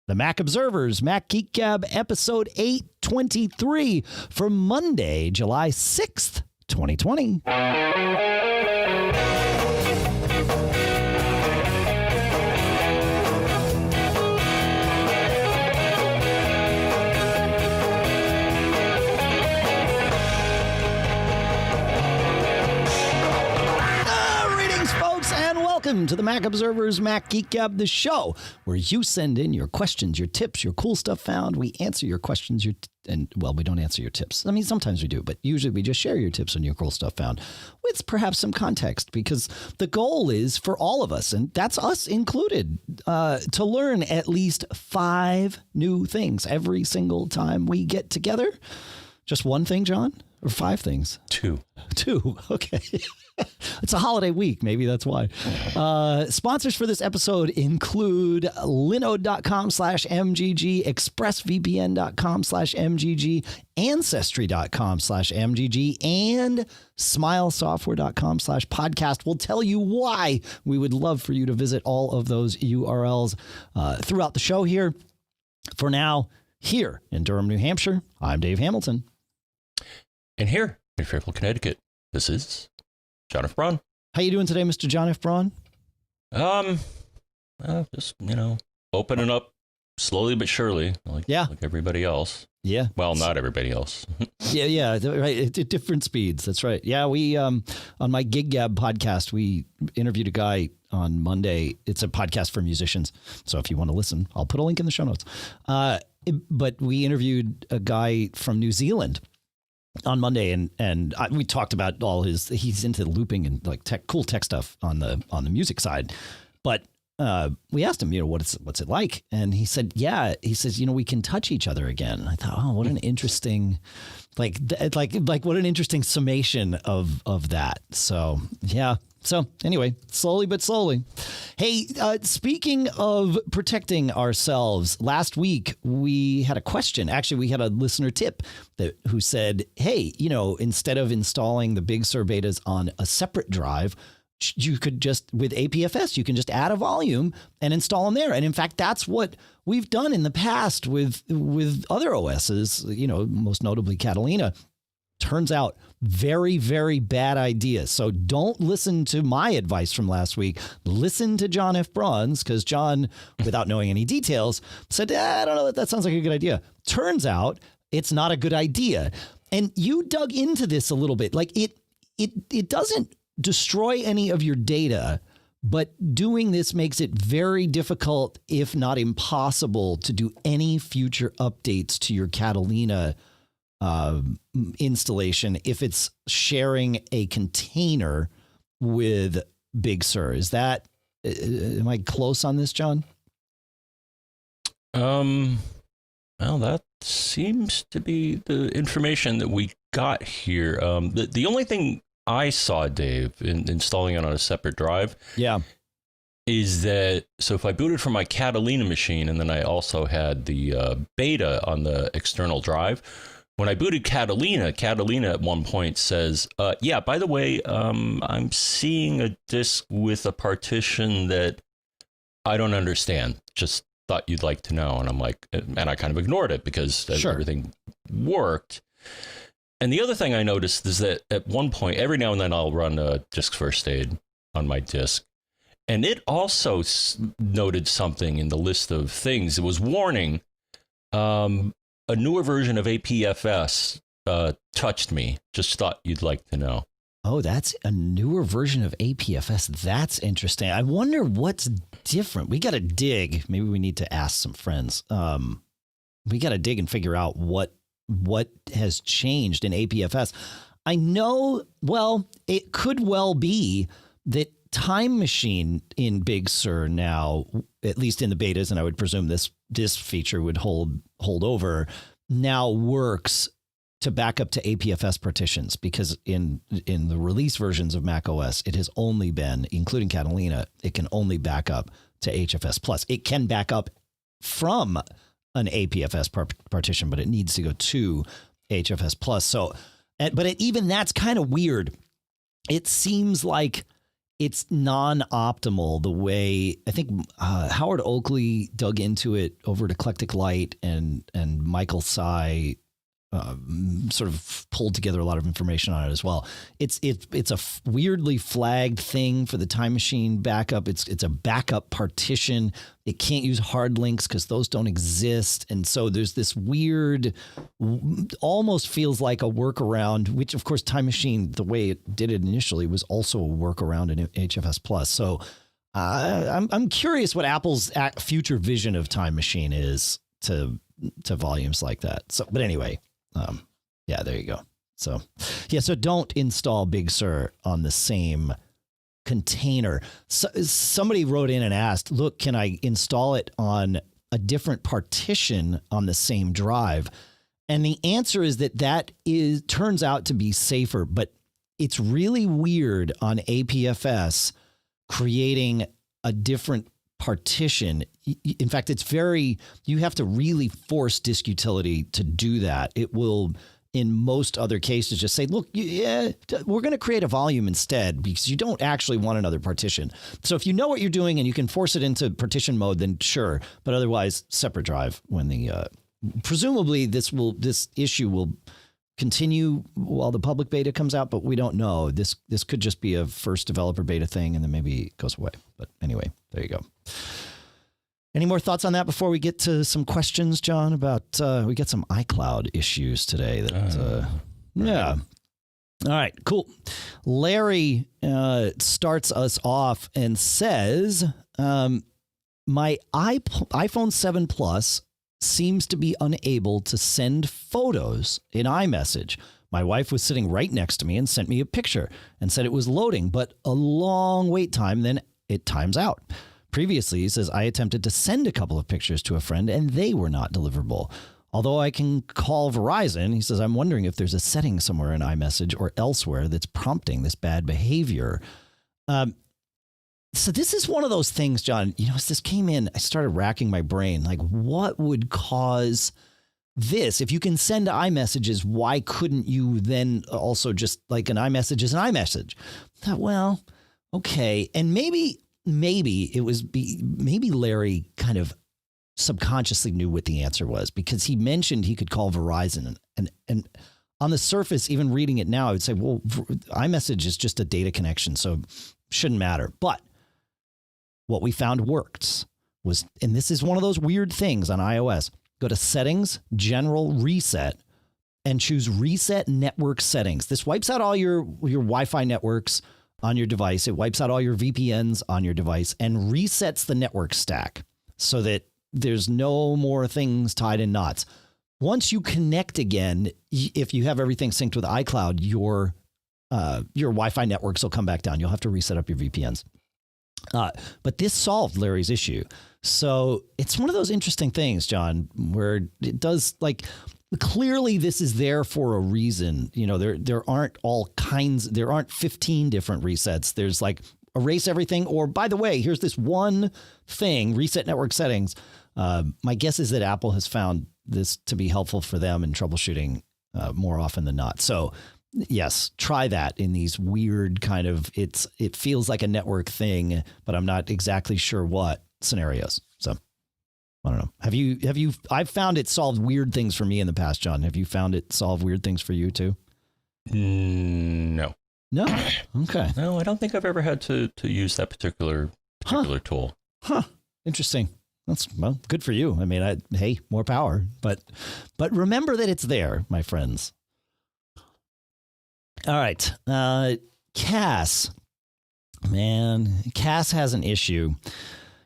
The Mac Observers, Mac Geek Gab, episode 823 for Monday, July 6th, 2020. Welcome to the Mac Observers Mac Geek Gab, the show where you send in your questions, your tips, your cool stuff found. We answer your questions, we don't answer your tips. I mean, sometimes we do, but usually we just share your tips and your cool stuff found with perhaps some context, because the goal is for all of us, and that's us included, to learn at least 5 new things every single time we get together. Just one thing, John? Or 5 things? 2. Okay. It's a holiday week. Maybe that's why. Sponsors for this episode include linode.com/MGG, expressvpn.com/MGG, ancestry.com/MGG, and smilesoftware.com/podcast. We'll tell you why we would love for you to visit all of those URLs throughout the show here. For now, here in Durham, New Hampshire, I'm Dave Hamilton. And here in Fairfield, Connecticut, this is John F. Braun. How you doing today, Mr. John F. Braun? Just, opening up slowly but surely, like everybody else. Yeah. Well, not everybody else. Yeah, right. At different speeds. That's right. Yeah, we on my Geek Gab podcast, we interviewed a guy on Monday. It's a podcast for musicians, so if you want to listen, I'll put a link in the show notes. But we interviewed a guy from New Zealand on Monday, and we talked about he's into looping and like cool tech stuff on the music side. But we asked him, what's it like? And he said, he says, we can touch each other again. And I thought, oh, what an interesting, like what an interesting summation of that. So, yeah. So anyway, slowly but slowly. Hey, speaking of protecting ourselves, last week we had a question. Actually, we had a listener tip who said, hey, instead of installing the Big Sur betas on a separate drive, you could just, with APFS, you can just add a volume and install them there. And in fact, that's what we've done in the past with other OSs, most notably Catalina. Turns out, very, very bad idea. So don't listen to my advice from last week. Listen to John F. Braun's, because John, without knowing any details, said, I don't know, that sounds like a good idea. Turns out it's not a good idea. And you dug into this a little bit. Like it doesn't destroy any of your data, but doing this makes it very difficult, if not impossible, to do any future updates to your Catalina installation if it's sharing a container with Big Sur. Is that, am I close on this, John? Well, that seems to be the information that we got here. The only thing I saw, Dave, in installing it on a separate drive, is that, so if I booted from my Catalina machine and then I also had the beta on the external drive, when I booted Catalina at one point says, by the way, I'm seeing a disk with a partition that I don't understand. Just thought you'd like to know. And I'm like, and I kind of ignored it because everything worked. And the other thing I noticed is that at one point, every now and then I'll run a disk first aid on my disk. And it also noted something in the list of things. It was warning, a newer version of APFS touched me. Just thought you'd like to know. Oh, that's a newer version of APFS. That's interesting. I wonder what's different. We got to dig. Maybe we need to ask some friends. We got to dig and figure out what has changed in APFS. I know, it could well be that Time Machine in Big Sur now, at least in the betas, and I would presume this feature would hold over, now works to back up to APFS partitions, because in the release versions of macOS, it has only been, including Catalina, it can only back up to HFS+. It can back up from an APFS partition, but it needs to go to HFS+. So, but even that's kind of weird. It seems like it's non-optimal the way I think Howard Oakley dug into it over at Eclectic Light, and Michael Tsai sort of pulled together a lot of information on it as well. It's a weirdly flagged thing for the Time Machine backup. It's a backup partition. It can't use hard links because those don't exist. And so there's this weird, almost feels like a workaround, which of course Time Machine, the way it did it initially, was also a workaround in HFS Plus. So I'm curious what Apple's future vision of Time Machine is to volumes like that. So, but anyway, yeah, there you go. So, yeah, so don't install Big Sur on the same container. So, somebody wrote in and asked, look, can I install it on a different partition on the same drive? And the answer is that turns out to be safer, but it's really weird on APFS creating a different partition. In fact, you have to really force disk utility to do that. It will, in most other cases, just say, look, yeah, we're going to create a volume instead, because you don't actually want another partition. So if you know what you're doing and you can force it into partition mode, then sure. But otherwise, separate drive when presumably this issue will continue while the public beta comes out, but we don't know. This could just be a first developer beta thing, and then maybe it goes away. But anyway, there you go. Any more thoughts on that before we get to some questions, John? About we get some iCloud issues today. Yeah. All right, cool. Larry starts us off and says, my iPhone 7 Plus seems to be unable to send photos in iMessage. My wife was sitting right next to me and sent me a picture and said it was loading, but a long wait time, then it times out. Previously, he says, I attempted to send a couple of pictures to a friend and they were not deliverable. Although I can call Verizon, he says, I'm wondering if there's a setting somewhere in iMessage or elsewhere that's prompting this bad behavior. So this is one of those things, John, as this came in, I started racking my brain. Like, what would cause this? If you can send iMessages, why couldn't you then also just like an iMessage is an iMessage? I thought, well, okay. And maybe Larry kind of subconsciously knew what the answer was, because he mentioned he could call Verizon, and on the surface, even reading it now, I would say, well, iMessage is just a data connection, so shouldn't matter. But what we found worked was, and this is one of those weird things on iOS, go to Settings, General, Reset, and choose Reset Network Settings. This wipes out all your Wi-Fi networks on your device. It wipes out all your VPNs on your device and resets the network stack so that there's no more things tied in knots. Once you connect again, if you have everything synced with iCloud, your Wi-Fi networks will come back down. You'll have to reset up your VPNs. But this solved Larry's issue. So it's one of those interesting things, John, where it does, like, clearly this is there for a reason. There aren't 15 different resets. There's like erase everything, or by the way, here's this one thing, reset network settings. My guess is that Apple has found this to be helpful for them in troubleshooting more often than not. So yes, try that in these weird kind of, it feels like a network thing, but I'm not exactly sure what scenarios. So I don't know. I've found it solved weird things for me in the past, John. Have you found it solve weird things for you too? No. Okay. No, I don't think I've ever had to use that particular tool. Interesting. That's, well, good for you. I mean, hey, more power, but remember that it's there, my friends. All right. Cas has an issue.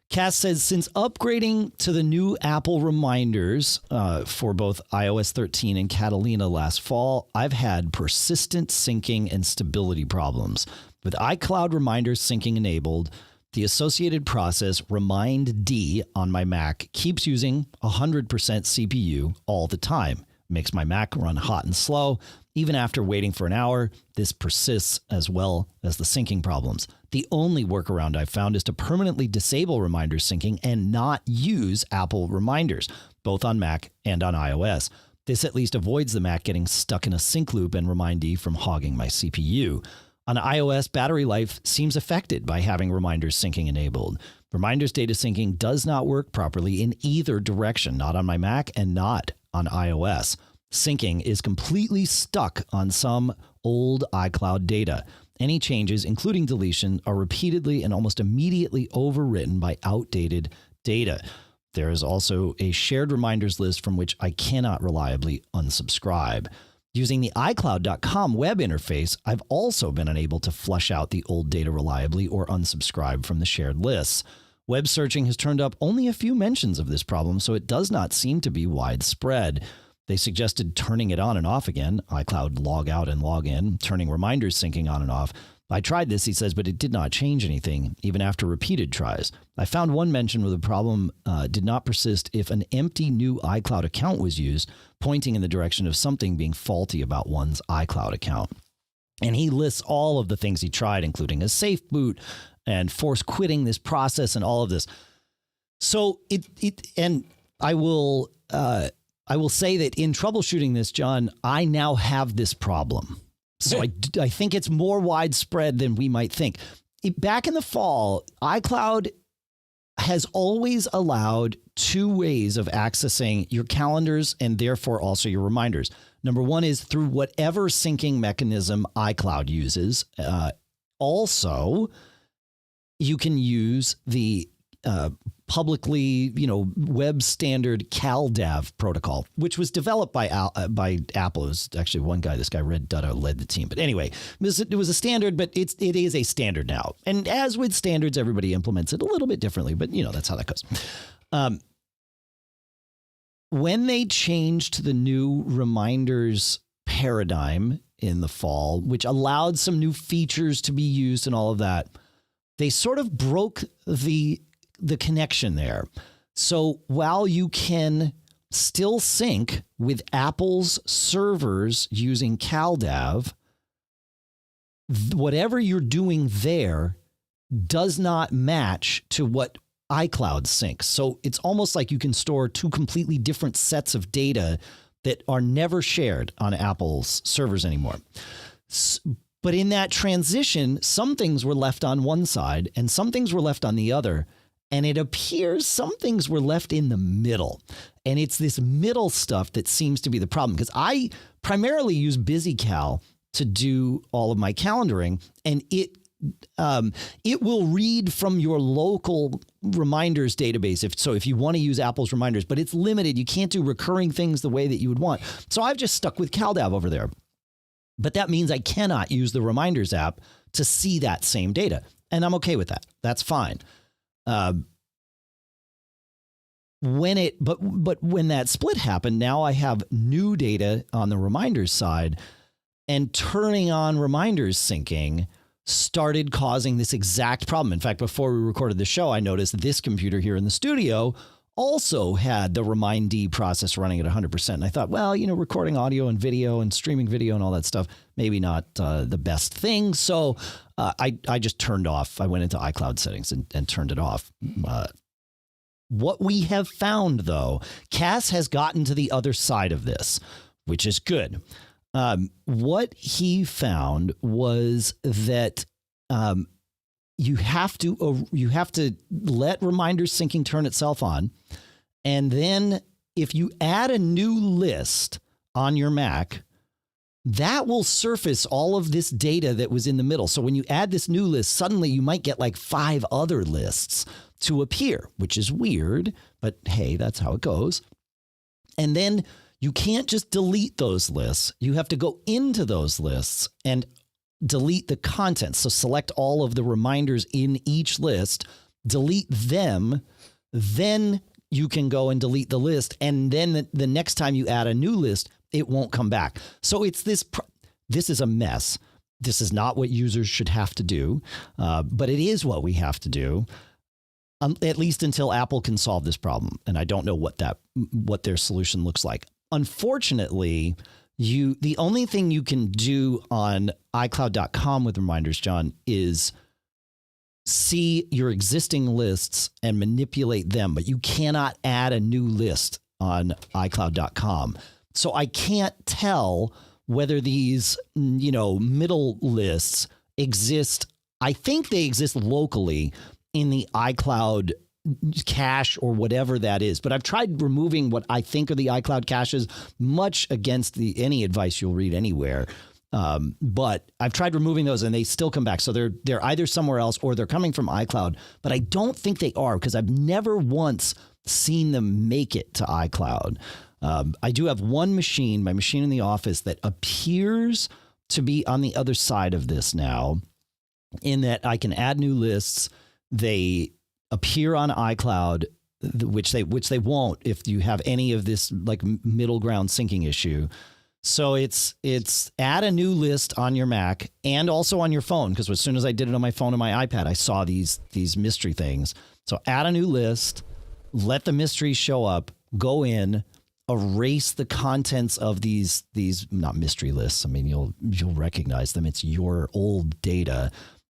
Cas says, since upgrading to the new Apple reminders for both iOS 13 and Catalina last fall, I've had persistent syncing and stability problems. With iCloud reminders syncing enabled, the associated process RemindD on my Mac keeps using 100% CPU all the time. Makes my Mac run hot and slow. Even after waiting for an hour, this persists, as well as the syncing problems. The only workaround I've found is to permanently disable reminder syncing and not use Apple reminders, both on Mac and on iOS. This at least avoids the Mac getting stuck in a sync loop and RemindD from hogging my CPU. On iOS, battery life seems affected by having reminders syncing enabled. Reminders data syncing does not work properly in either direction, not on my Mac and not on iOS. Syncing is completely stuck on some old iCloud data. Any changes, including deletion, are repeatedly and almost immediately overwritten by outdated data. There is also a shared reminders list from which I cannot reliably unsubscribe. Using the iCloud.com web interface, I've also been unable to flush out the old data reliably or unsubscribe from the shared lists. Web searching has turned up only a few mentions of this problem, so it does not seem to be widespread. They suggested turning it on and off again, iCloud log out and log in, turning reminders syncing on and off. I tried this, he says, but it did not change anything, even after repeated tries. I found one mention where the problem did not persist if an empty new iCloud account was used, pointing in the direction of something being faulty about one's iCloud account. And he lists all of the things he tried, including a safe boot and force quitting this process and all of this. So and I will say that in troubleshooting this, John, I now have this problem. So I think it's more widespread than we might think. Back in the fall, iCloud has always allowed two ways of accessing your calendars and therefore also your reminders. Number one is through whatever syncing mechanism iCloud uses. Also, you can use the publicly, web standard CalDAV protocol, which was developed by Apple. It was actually one guy, this guy Red Dutta, led the team. But anyway, it was a standard, but it is a standard now. And as with standards, everybody implements it a little bit differently, but that's how that goes. When they changed to the new reminders paradigm in the fall, which allowed some new features to be used and all of that, they sort of broke the connection there. So while you can still sync with Apple's servers using CalDAV, whatever you're doing there does not match to what iCloud syncs. So it's almost like you can store two completely different sets of data that are never shared on Apple's servers anymore. But in that transition, some things were left on one side and some things were left on the other. And it appears some things were left in the middle. And it's this middle stuff that seems to be the problem, because I primarily use BusyCal to do all of my calendaring, and it will read from your local reminders database. If you want to use Apple's reminders, but it's limited. You can't do recurring things the way that you would want. So I've just stuck with CalDAV over there. But that means I cannot use the reminders app to see that same data. And I'm okay with that. That's fine. When that split happened, now I have new data on the reminders side, and turning on reminders syncing started causing this exact problem. In fact, before we recorded the show, I noticed that this computer here in the studio also had the RemindD process running at 100%. And I thought, well, recording audio and video and streaming video and all that stuff, maybe not the best thing. So I just turned off. I went into iCloud settings and turned it off. What we have found, though, Cas has gotten to the other side of this, which is good. What he found was that you have to let reminders syncing turn itself on. And then if you add a new list on your Mac, that will surface all of this data that was in the middle. So when you add this new list, suddenly you might get like 5 other lists to appear, which is weird, but hey, that's how it goes. And then you can't just delete those lists. You have to go into those lists and delete the contents. So select all of the reminders in each list, delete them, then you can go and delete the list. And then the next time you add a new list, it won't come back. So it's this is a mess. This is not what users should have to do, but it is what we have to do, at least until Apple can solve this problem. And I don't know what their solution looks like. Unfortunately, the only thing you can do on iCloud.com with reminders, John, is see your existing lists and manipulate them, but you cannot add a new list on iCloud.com. So I can't tell whether these, middle lists exist. I think they exist locally in the iCloud cache or whatever that is. But I've tried removing what I think are the iCloud caches, much against any advice you'll read anywhere. But I've tried removing those and they still come back. So they're either somewhere else or they're coming from iCloud. But I don't think they are, because I've never once seen them make it to iCloud. I do have one machine, my machine in the office, that appears to be on the other side of this now, in that I can add new lists. They appear on iCloud, which they won't if you have any of this like middle ground syncing issue. So it's add a new list on your Mac and also on your phone, because as soon as I did it on my phone and my iPad, I saw these mystery things. So add a new list, let the mysteries show up, go in, erase the contents of these not mystery lists. I mean, you'll recognize them. It's your old data.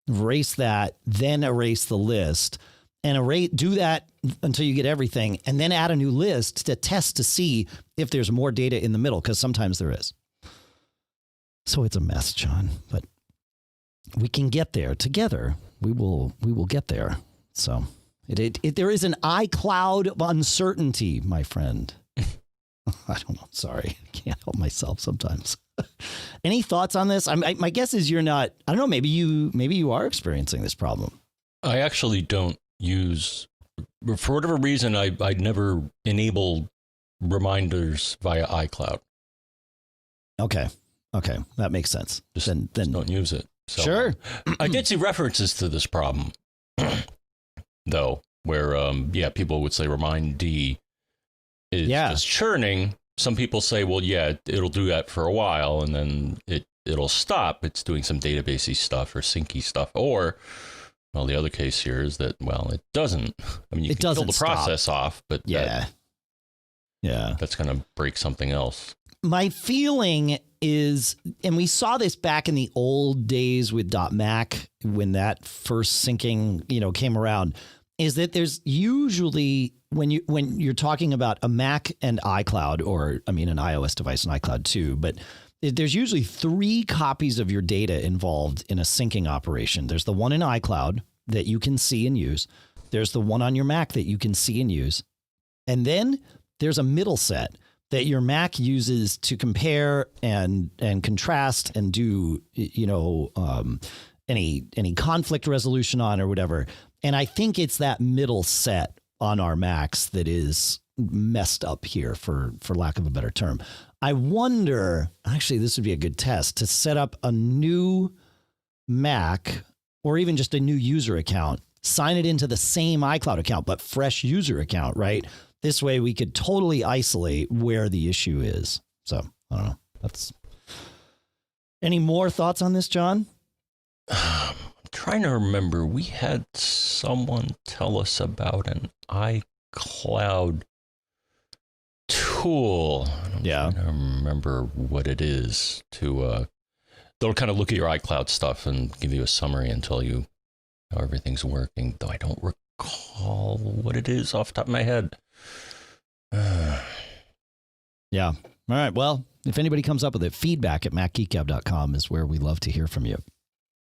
Erase that, then erase the list, and do that until you get everything, and then add a new list to test to see if there's more data in the middle, because sometimes there is. So it's a mess, John, but we can get there together. We will get there. So there is an iCloud uncertainty, my friend. I don't know. Sorry. I can't help myself sometimes. Any thoughts on this? My guess is you're not. I don't know. Maybe you are experiencing this problem. I actually don't use, for whatever reason, I never enabled reminders via iCloud. Okay, that makes sense. Then don't use it. So, sure. I did see references to this problem, though, where people would say remind-D is just churning. Some people say, well, yeah, it'll do that for a while, and then it'll stop. It's doing some databasey stuff or syncy stuff. Or, well, the other case here is that, well, it doesn't. I mean, you can kill the process off, but that's going to break something else. My feeling is, and we saw this back in the old days with .Mac when that first syncing, came around, is that there's usually, when you're talking about a Mac and iCloud, or an iOS device and iCloud too, but there's usually 3 copies of your data involved in a syncing operation. There's the one in iCloud that you can see and use. There's the one on your Mac that you can see and use. And then there's a middle set that your Mac uses to compare and contrast and do, any conflict resolution on or whatever. And I think it's that middle set on our Macs that is messed up here, for lack of a better term. I wonder, actually, this would be a good test, to set up a new Mac or even just a new user account, sign it into the same iCloud account, but fresh user account, right? This way we could totally isolate where the issue is. So I don't know. Any more thoughts on this, John? I'm trying to remember. We had someone tell us about an iCloud tool. I don't remember what it is. They'll kind of look at your iCloud stuff and give you a summary and tell you how everything's working, though I don't recall what it is off the top of my head. Yeah. All right. Well, if anybody comes up with it, feedback at macgeekgab.com is where we love to hear from you.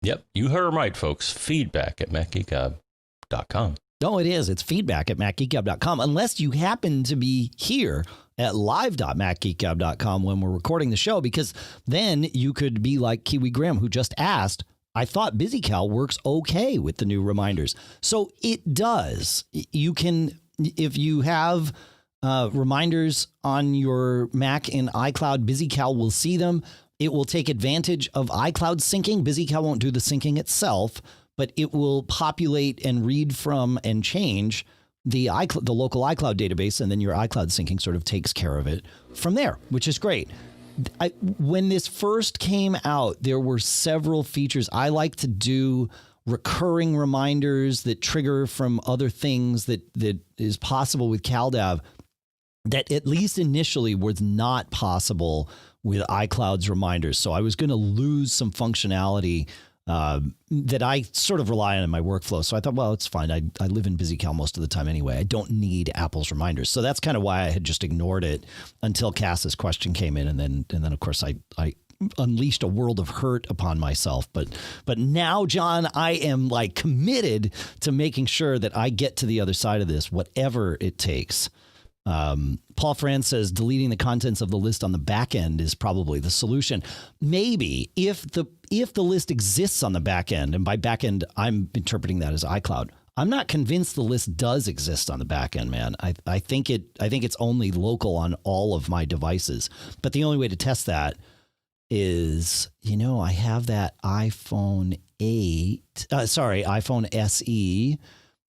Yep. You heard them right, folks. Feedback at macgeekgab.com. No, it is. It's feedback at macgeekgab.com, unless you happen to be here at live.macgeekgab.com when we're recording the show, because then you could be like Kiwi Graham, who just asked, I thought BusyCal works okay with the new reminders. So it does. You can, if you have reminders on your Mac in iCloud, BusyCal will see them. It will take advantage of iCloud syncing. BusyCal won't do the syncing itself, but it will populate and read from and change the local iCloud database, and then your iCloud syncing sort of takes care of it from there, which is great. When this first came out, there were several features. I like to do recurring reminders that trigger from other things that is possible with CalDAV that at least initially was not possible with iCloud's reminders. So I was going to lose some functionality that I sort of rely on in my workflow. So I thought, well, it's fine. I live in BusyCal most of the time anyway. I don't need Apple's reminders. So that's kind of why I had just ignored it until Cass's question came in. And then of course, I unleashed a world of hurt upon myself. But now, John, I am like committed to making sure that I get to the other side of this, whatever it takes. Paul Franz says deleting the contents of the list on the back end is probably the solution. Maybe if the list exists on the back end, and by back end, I'm interpreting that as iCloud. I'm not convinced the list does exist on the back end, man. I think it's only local on all of my devices. But the only way to test that is, I have that iPhone SE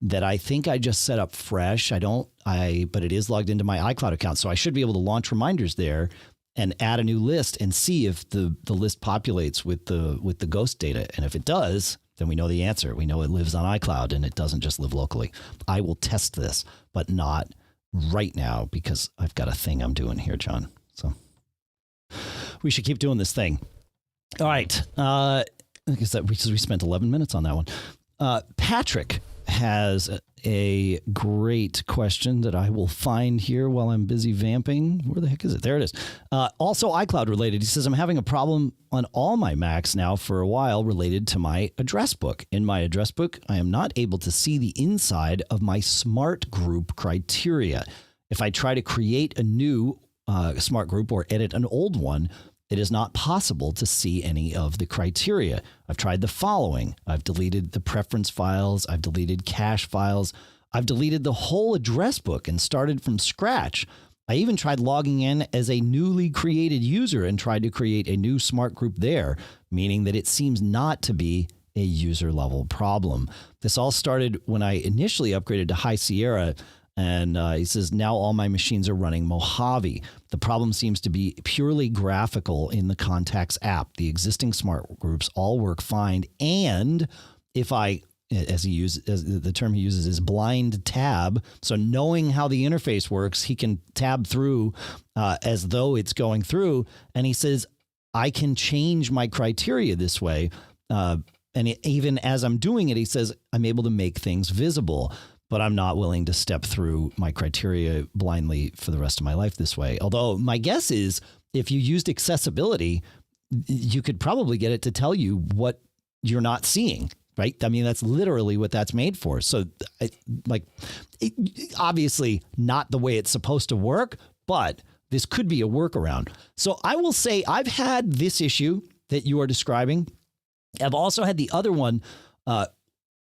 that I think I just set up fresh. But it is logged into my iCloud account. So I should be able to launch reminders there and add a new list and see if the list populates with the ghost data. And if it does, then we know the answer. We know it lives on iCloud and it doesn't just live locally. I will test this, but not right now because I've got a thing I'm doing here, John. So we should keep doing this thing. All right. I guess that we spent 11 minutes on that one. Patrick has a great question that I will find here while I'm busy vamping. Where the heck is it? There it is. Also iCloud related. He says, I'm having a problem on all my Macs now for a while related to my address book. In my address book, I am not able to see the inside of my smart group criteria. If I try to create a new smart group or edit an old one, it is not possible to see any of the criteria. I've tried the following. I've deleted the preference files. I've deleted cache files. I've deleted the whole address book and started from scratch. I even tried logging in as a newly created user and tried to create a new smart group there, meaning that it seems not to be a user level problem. This all started when I initially upgraded to High Sierra. And he says, now all my machines are running Mojave. The problem seems to be purely graphical in the Contacts app. The existing smart groups all work fine. And if I, as the term he uses is blind tab. So knowing how the interface works, he can tab through as though it's going through. And he says, I can change my criteria this way. Even as I'm doing it, he says, I'm able to make things visible. But I'm not willing to step through my criteria blindly for the rest of my life this way. Although my guess is if you used accessibility, you could probably get it to tell you what you're not seeing, right? I mean, that's literally what that's made for. So obviously not the way it's supposed to work, but this could be a workaround. So I will say I've had this issue that you are describing. I've also had the other one,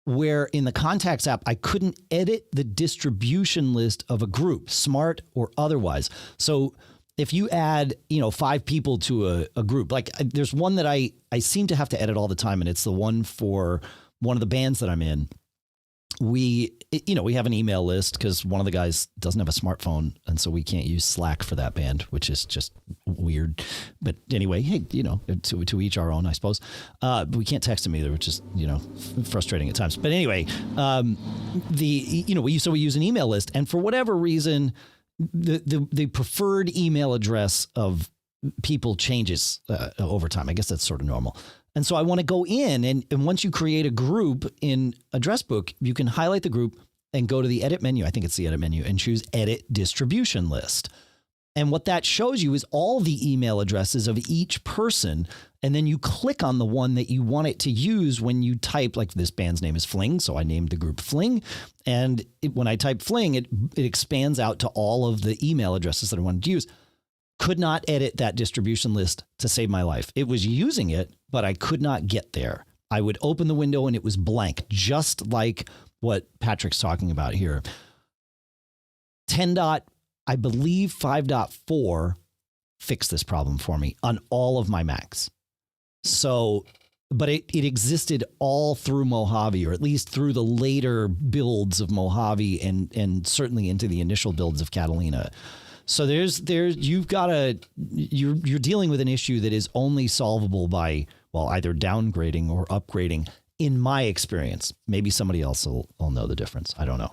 where in the Contacts app, I couldn't edit the distribution list of a group, smart or otherwise. So if you add, 5 people to a group, like there's one that I seem to have to edit all the time, and it's the one for one of the bands that I'm in. We have an email list because one of the guys doesn't have a smartphone, and so we can't use Slack for that band, which is just weird. But anyway, hey, to each our own, I suppose. But we can't text him either, which is frustrating at times. But anyway, we use an email list, and for whatever reason, the preferred email address of people changes over time. I guess that's sort of normal. And so I want to go in and once you create a group in Address Book, you can highlight the group and go to the edit menu. I think it's the edit menu and choose edit distribution list. And what that shows you is all the email addresses of each person. And then you click on the one that you want it to use when you type, like this band's name is Fling. So I named the group Fling. And when I type Fling, it expands out to all of the email addresses that I wanted to use. Could not edit that distribution list to save my life. It was using it, but I could not get there. I would open the window and it was blank, just like what Patrick's talking about here. 5.4 fixed this problem for me on all of my Macs. So, but it existed all through Mojave, or at least through the later builds of Mojave and certainly into the initial builds of Catalina. So you're dealing with an issue that is only solvable by, either downgrading or upgrading, in my experience. Maybe somebody else will know the difference. I don't know.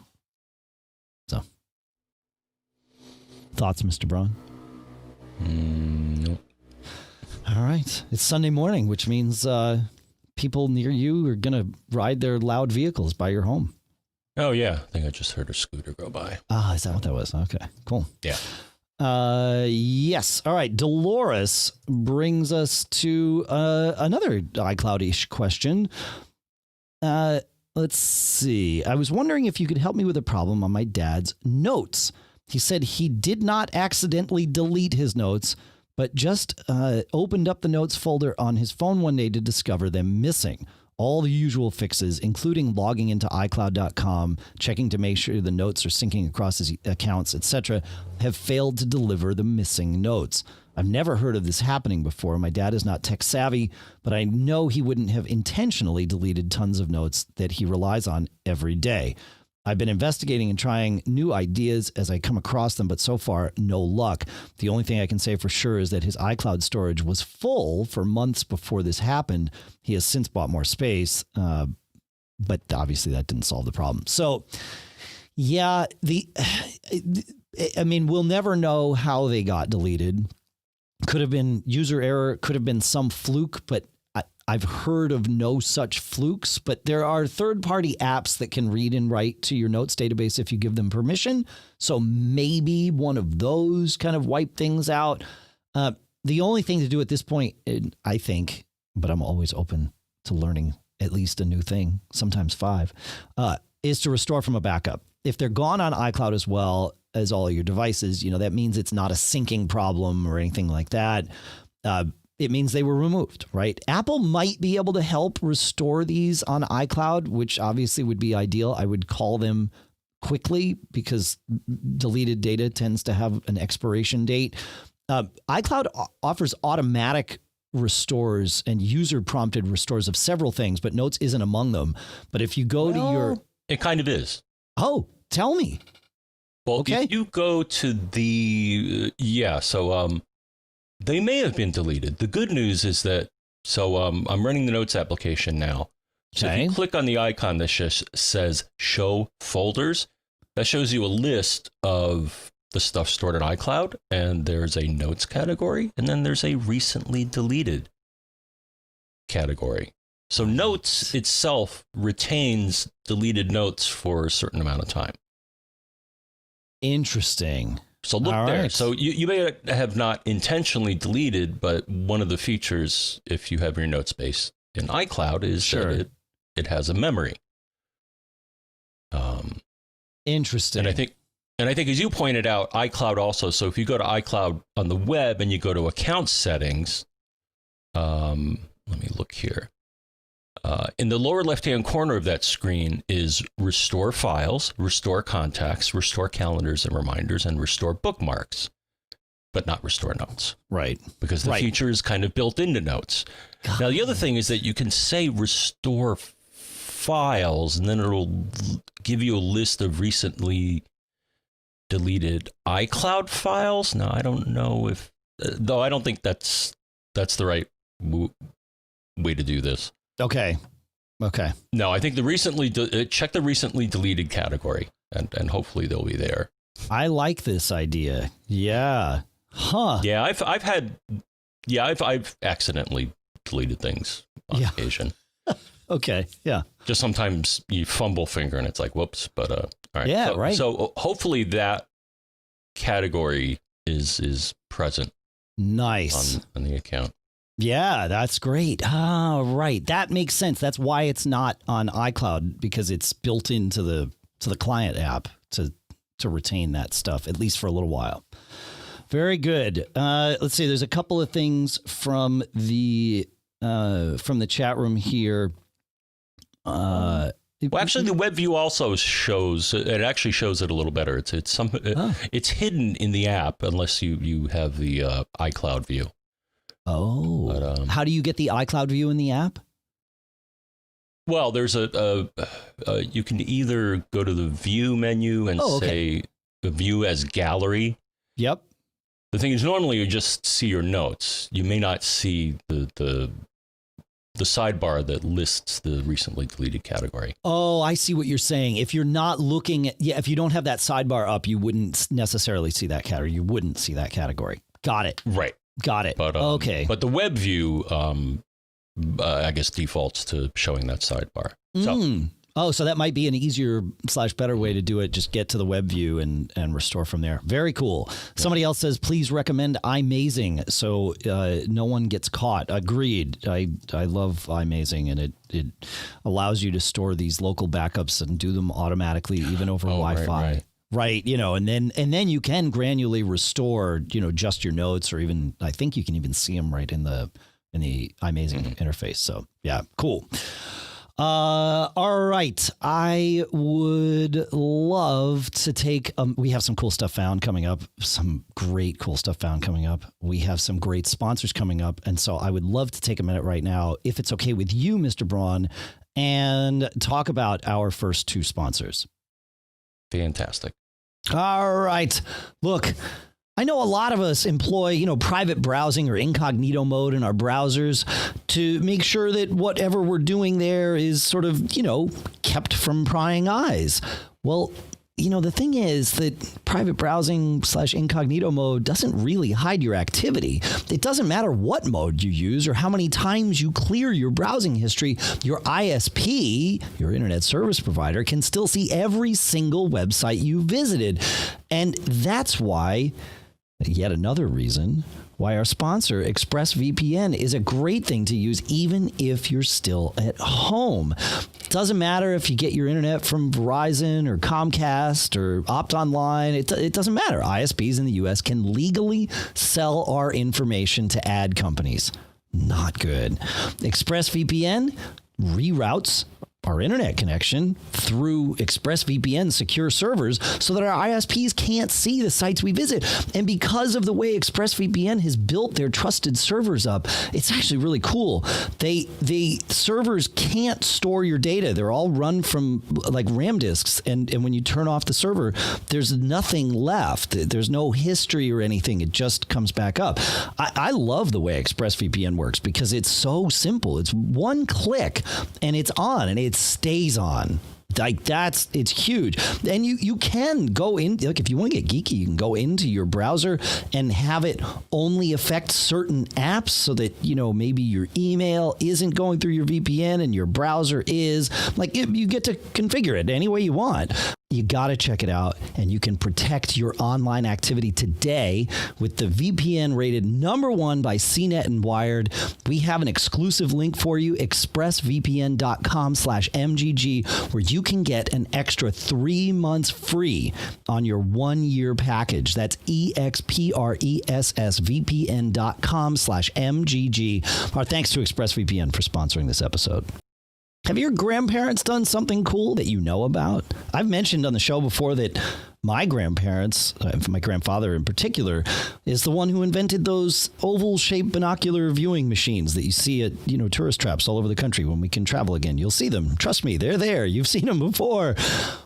So, thoughts, Mr. Braun? No. All right. It's Sunday morning, which means people near you are going to ride their loud vehicles by your home. Oh, yeah. I think I just heard a scooter go by. Ah, is that what that was? Okay, cool. Yeah. Yes. All right. Dolores brings us to another iCloud-ish question. Let's see. I was wondering if you could help me with a problem on my dad's notes. He said he did not accidentally delete his notes, but just opened up the notes folder on his phone one day to discover them missing. All the usual fixes, including logging into iCloud.com, checking to make sure the notes are syncing across his accounts, etc., have failed to deliver the missing notes. I've never heard of this happening before. My dad is not tech savvy, but I know he wouldn't have intentionally deleted tons of notes that he relies on every day. I've been investigating and trying new ideas as I come across them, but so far, no luck. The only thing I can say for sure is that his iCloud storage was full for months before this happened. He has since bought more space, but obviously that didn't solve the problem. So, yeah, I mean, we'll never know how they got deleted. Could have been user error, could have been some fluke, but I've heard of no such flukes, but there are third-party apps that can read and write to your notes database if you give them permission. So maybe one of those kind of wipe things out. The only thing to do at this point, I think, but I'm always open to learning at least a new thing, sometimes 5, is to restore from a backup. If they're gone on iCloud as well as all your devices, that means it's not a syncing problem or anything like that. It means they were removed, right? Apple might be able to help restore these on iCloud, which obviously would be ideal. I would call them quickly because deleted data tends to have an expiration date. iCloud offers automatic restores and user prompted restores of several things, but Notes isn't among them. But if you go to your... It kind of is. Oh, tell me. Well, okay. If you go to the... they may have been deleted. The good news is that, I'm running the Notes application now. So if you click on the icon that says Show Folders, that shows you a list of the stuff stored in iCloud, and there's a Notes category, and then there's a recently deleted category. So Notes itself retains deleted notes for a certain amount of time. Interesting. So look there. So you may have not intentionally deleted, but one of the features, if you have your note space in iCloud, is that it has a memory. Interesting. And I think as you pointed out, iCloud also. So if you go to iCloud on the web and you go to account settings, let me look here. In the lower left-hand corner of that screen is Restore Files, Restore Contacts, Restore Calendars and Reminders, and Restore Bookmarks, but not Restore Notes. Right. Because the feature is kind of built into Notes. Now, the other thing is that you can say Restore Files, and then it'll give you a list of recently deleted iCloud files. Now, I don't know if... though I don't think that's the right way to do this. Okay. No, I think check the recently deleted category, and hopefully they'll be there. I like this idea. Yeah. Huh. Yeah, I've accidentally deleted things on occasion. Okay. Yeah. Just sometimes you fumble finger and it's like, whoops. But all right. Yeah. Right. So hopefully that category is present. Nice on the account. Yeah, that's great. Ah, right. That makes sense. That's why it's not on iCloud, because it's built into the client app to retain that stuff, at least for a little while. Very good. Let's see. There's a couple of things from the chat room here. Well, actually, the web view also shows. It actually shows it a little better. It's hidden in the app unless you have the iCloud view. Oh, but, how do you get the iCloud view in the app? Well, there's you can either go to the view menu and say the view as gallery. Yep. The thing is, normally you just see your notes. You may not see the sidebar that lists the recently deleted category. Oh, I see what you're saying. If you're not looking at, if you don't have that sidebar up, you wouldn't necessarily see that category. You wouldn't see that category. Got it. Right. Got it. But, okay. But the web view, I guess, defaults to showing that sidebar. So, Oh, so that might be an easier / better way to do it. Just get to the web view and restore from there. Very cool. Yeah. Somebody else says, please recommend iMazing so no one gets caught. Agreed. I love iMazing, and it allows you to store these local backups and do them automatically, even over Wi-Fi. Right. And then you can granularly restore, just your notes, or even, I think you can even see them right in the iMazing interface. So yeah, cool. All right. I would love to take, we have some cool stuff found coming up, some great cool stuff found coming up. We have some great sponsors coming up. And so I would love to take a minute right now, if it's okay with you, Mr. Braun, and talk about our first two sponsors. Fantastic. All right. Look, I know a lot of us employ, private browsing or incognito mode in our browsers to make sure that whatever we're doing there is sort of, kept from prying eyes. Well, the thing is that private browsing / incognito mode doesn't really hide your activity. It doesn't matter what mode you use or how many times you clear your browsing history. Your ISP, your internet service provider, can still see every single website you visited. And that's why, yet another reason why our sponsor, ExpressVPN, is a great thing to use even if you're still at home. It doesn't matter if you get your internet from Verizon or Comcast or Opt Online. It doesn't matter. ISPs in the U.S. can legally sell our information to ad companies. Not good. ExpressVPN reroutes our internet connection through ExpressVPN secure servers so that our ISPs can't see the sites we visit. And because of the way ExpressVPN has built their trusted servers up, it's actually really cool. The servers can't store your data. They're all run from like RAM disks. And when you turn off the server, there's nothing left. There's no history or anything. It just comes back up. I love the way ExpressVPN works because it's so simple. It's one click and it's on, and it stays on. Like it's huge. And you can go in, like if you want to get geeky, you can go into your browser and have it only affect certain apps so that, maybe your email isn't going through your VPN and your browser is. Like you get to configure it any way you want. You got to check it out, and you can protect your online activity today with the VPN rated #1 by CNET and Wired. We have an exclusive link for you, expressvpn.com/MGG, where you can get an extra 3 months free on your 1-year package. That's expressvpn.com/MGG. Our thanks to ExpressVPN for sponsoring this episode. Have your grandparents done something cool that you know about? I've mentioned on the show before that my grandparents, my grandfather in particular, is the one who invented those oval-shaped binocular viewing machines that you see at, tourist traps all over the country. When we can travel again, you'll see them. Trust me, they're there. You've seen them before.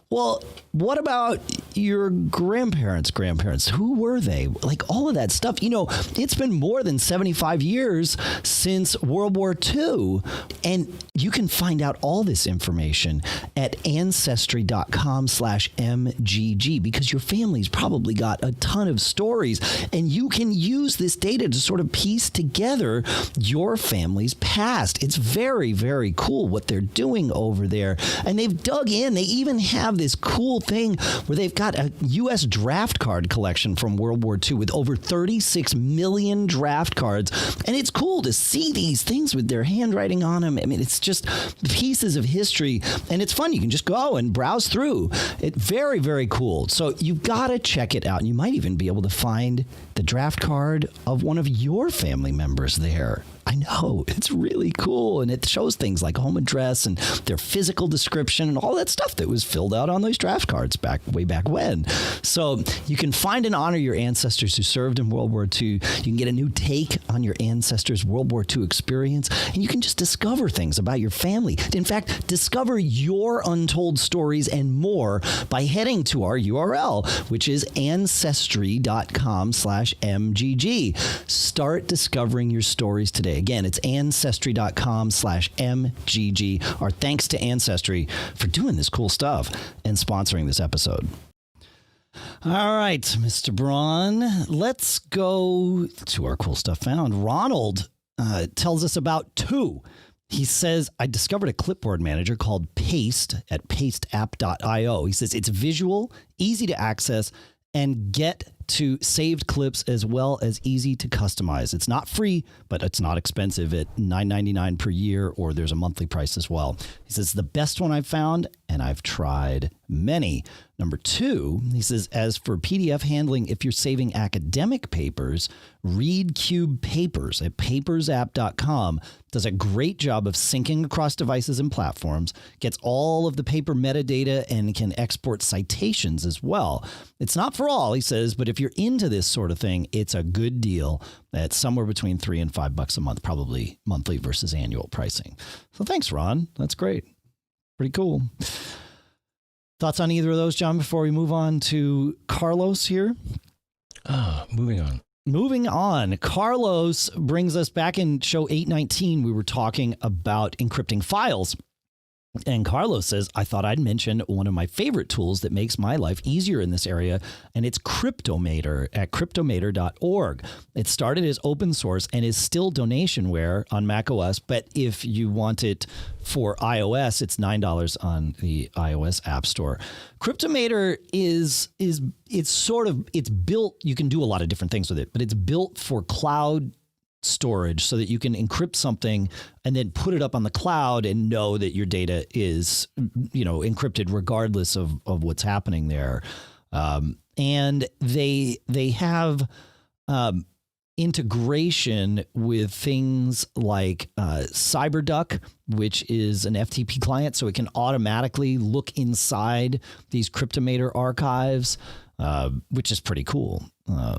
Well, what about your grandparents' grandparents? Who were they? Like all of that stuff. It's been more than 75 years since World War II. And you can find out all this information at ancestry.com/MGG, because your family's probably got a ton of stories, and you can use this data to sort of piece together your family's past. It's very, very cool what they're doing over there. And they've dug in. They even have this cool thing where they've got a U.S. draft card collection from World War II with over 36 million draft cards. And it's cool to see these things with their handwriting on them. I mean, it's just pieces of history, and it's fun. You can just go and browse through it. Very, very cool. So you've got to check it out. And you might even be able to find the draft card of one of your family members there. I know, it's really cool, and it shows things like home address and their physical description and all that stuff that was filled out on those draft cards way back when. So you can find and honor your ancestors who served in World War II. You can get a new take on your ancestors' World War II experience, and you can just discover things about your family. In fact, discover your untold stories and more by heading to our URL, which is ancestry.com/MGG. Start discovering your stories today. Again, it's ancestry.com/MGG. Our thanks to Ancestry for doing this cool stuff and sponsoring this episode. All right, Mr. Braun, let's go to our cool stuff found. Ronald tells us about two He says, I discovered a clipboard manager called Paste at pasteapp.io. He says it's visual, easy to access, and get to saved clips as well as easy to customize. It's not free, but it's not expensive at $9.99 per year, or there's a monthly price as well. He says the best one I've found, and I've tried many. Number 2, he says, as for PDF handling, if you're saving academic papers, ReadCube Papers at papersapp.com does a great job of syncing across devices and platforms, gets all of the paper metadata, and can export citations as well. It's not for all, he says, but if you're into this sort of thing, it's a good deal. It's somewhere between $3 and $5 a month, probably monthly versus annual pricing. So thanks, Ron. That's great. Pretty cool. Thoughts on either of those, John, before we move on to Carlos here? Moving on. Carlos brings us back in show 819. We were talking about encrypting files. And Carlos says, I thought I'd mention one of my favorite tools that makes my life easier in this area, and it's Cryptomator at cryptomator.org. It started as open source and is still donationware on macOS, but if you want it for iOS, it's $9 on the iOS App Store. Cryptomator it's built, you can do a lot of different things with it, but it's built for cloud storage so that you can encrypt something and then put it up on the cloud and know that your data is, encrypted regardless of what's happening there. And they have integration with things like CyberDuck, which is an FTP client, so it can automatically look inside these Cryptomator archives, which is pretty cool.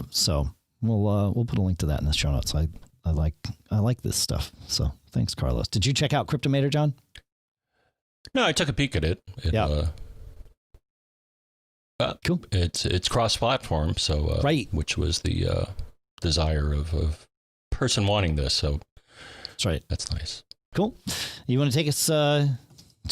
So we'll put a link to that in the show notes. I like this stuff. So thanks, Carlos. Did you check out Cryptomator, John? No, I took a peek at it. Cool. It's cross-platform, so right, which was the desire of person wanting this. So that's right. That's nice. Cool. You want to take us to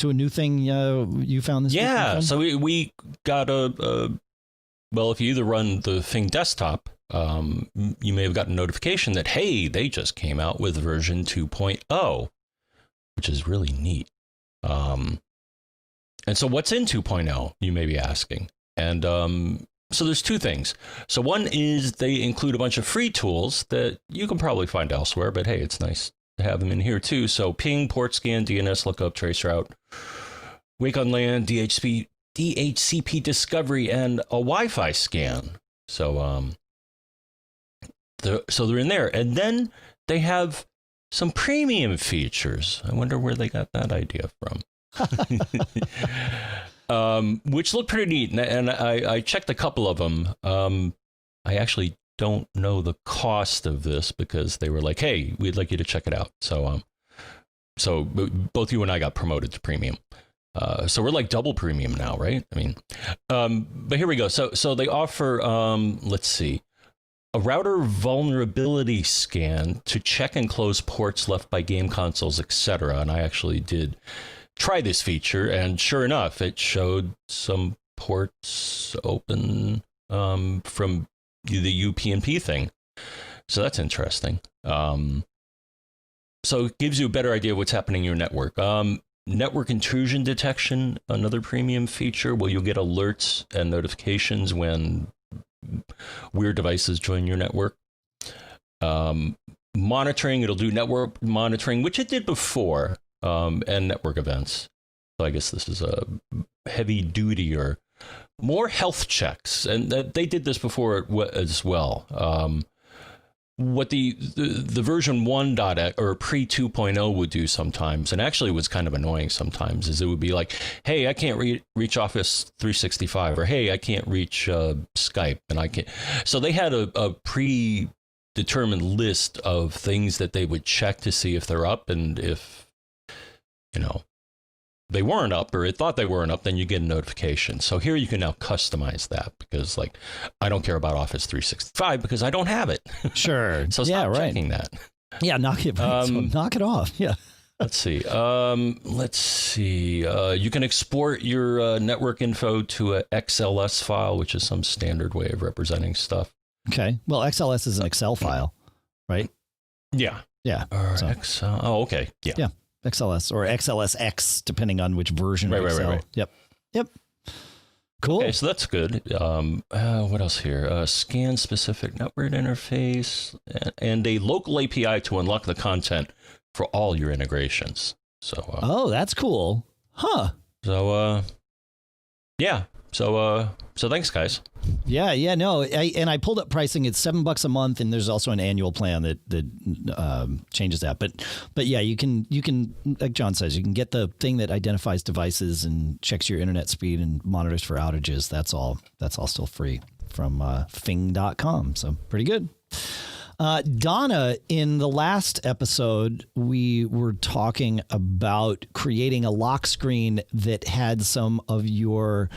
a new thing you found this week? Yeah. So we got well, if you either run the Fing Desktop, you may have gotten a notification that, hey, they just came out with version 2.0, which is really neat. And so what's in 2.0, you may be asking? And so there's two things. So one is they include a bunch of free tools that you can probably find elsewhere, but hey, it's nice to have them in here too. So ping, port scan, DNS lookup, traceroute, wake on LAN, DHCP discovery, and a Wi-Fi scan. So they're in there. And then they have some premium features. I wonder where they got that idea from. Which look pretty neat. And I checked a couple of them. I actually don't know the cost of this because they were like, hey, we'd like you to check it out. So both you and I got promoted to premium. So we're like double premium now, right? I mean, but here we go. So they offer, let's see, a router vulnerability scan to check and close ports left by game consoles, etc. And I actually did try this feature, and sure enough, it showed some ports open from the UPnP thing. So that's interesting. So it gives you a better idea of what's happening in your network. Network intrusion detection, another premium feature where you'll get alerts and notifications when weird devices join your network. Monitoring, it'll do network monitoring, which it did before, and network events. So I guess this is a heavy duty or more health checks, and they did this before as well. What the version 1.x or pre 2.0 would do sometimes, and actually was kind of annoying sometimes, is it would be like, hey, I can't reach Office 365, or hey, I can't reach Skype, and I can't. So they had a predetermined list of things that they would check to see if they're up, and if they weren't up, or it thought they weren't up, then you get a notification. So here you can now customize that, because like, I don't care about Office 365 because I don't have it. Sure. So stop checking that. Yeah, knock it off. Yeah. Let's see. You can export your network info to a XLS file, which is some standard way of representing stuff. Okay. Well, XLS is an Excel file, right? Yeah. Yeah. Excel. Oh, okay. Yeah. Yeah. XLS or XLSX, depending on which version of XL. Right. Yep. Cool. Okay, so that's good. What else here? Scan specific network interface and a local API to unlock the content for all your integrations. So. Oh, that's cool. Huh. So. Yeah. So thanks, guys. Yeah. No, I pulled up pricing. It's $7 a month, and there's also an annual plan that changes that. But yeah, you can, like John says, you can get the thing that identifies devices and checks your internet speed and monitors for outages. That's all still free from Fing.com. So pretty good. Donna, in the last episode, we were talking about creating a lock screen that had some of your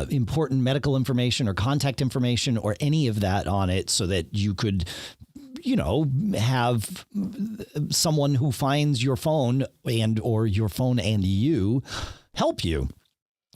important medical information or contact information or any of that on it so that you could, have someone who finds your phone or your phone and you help you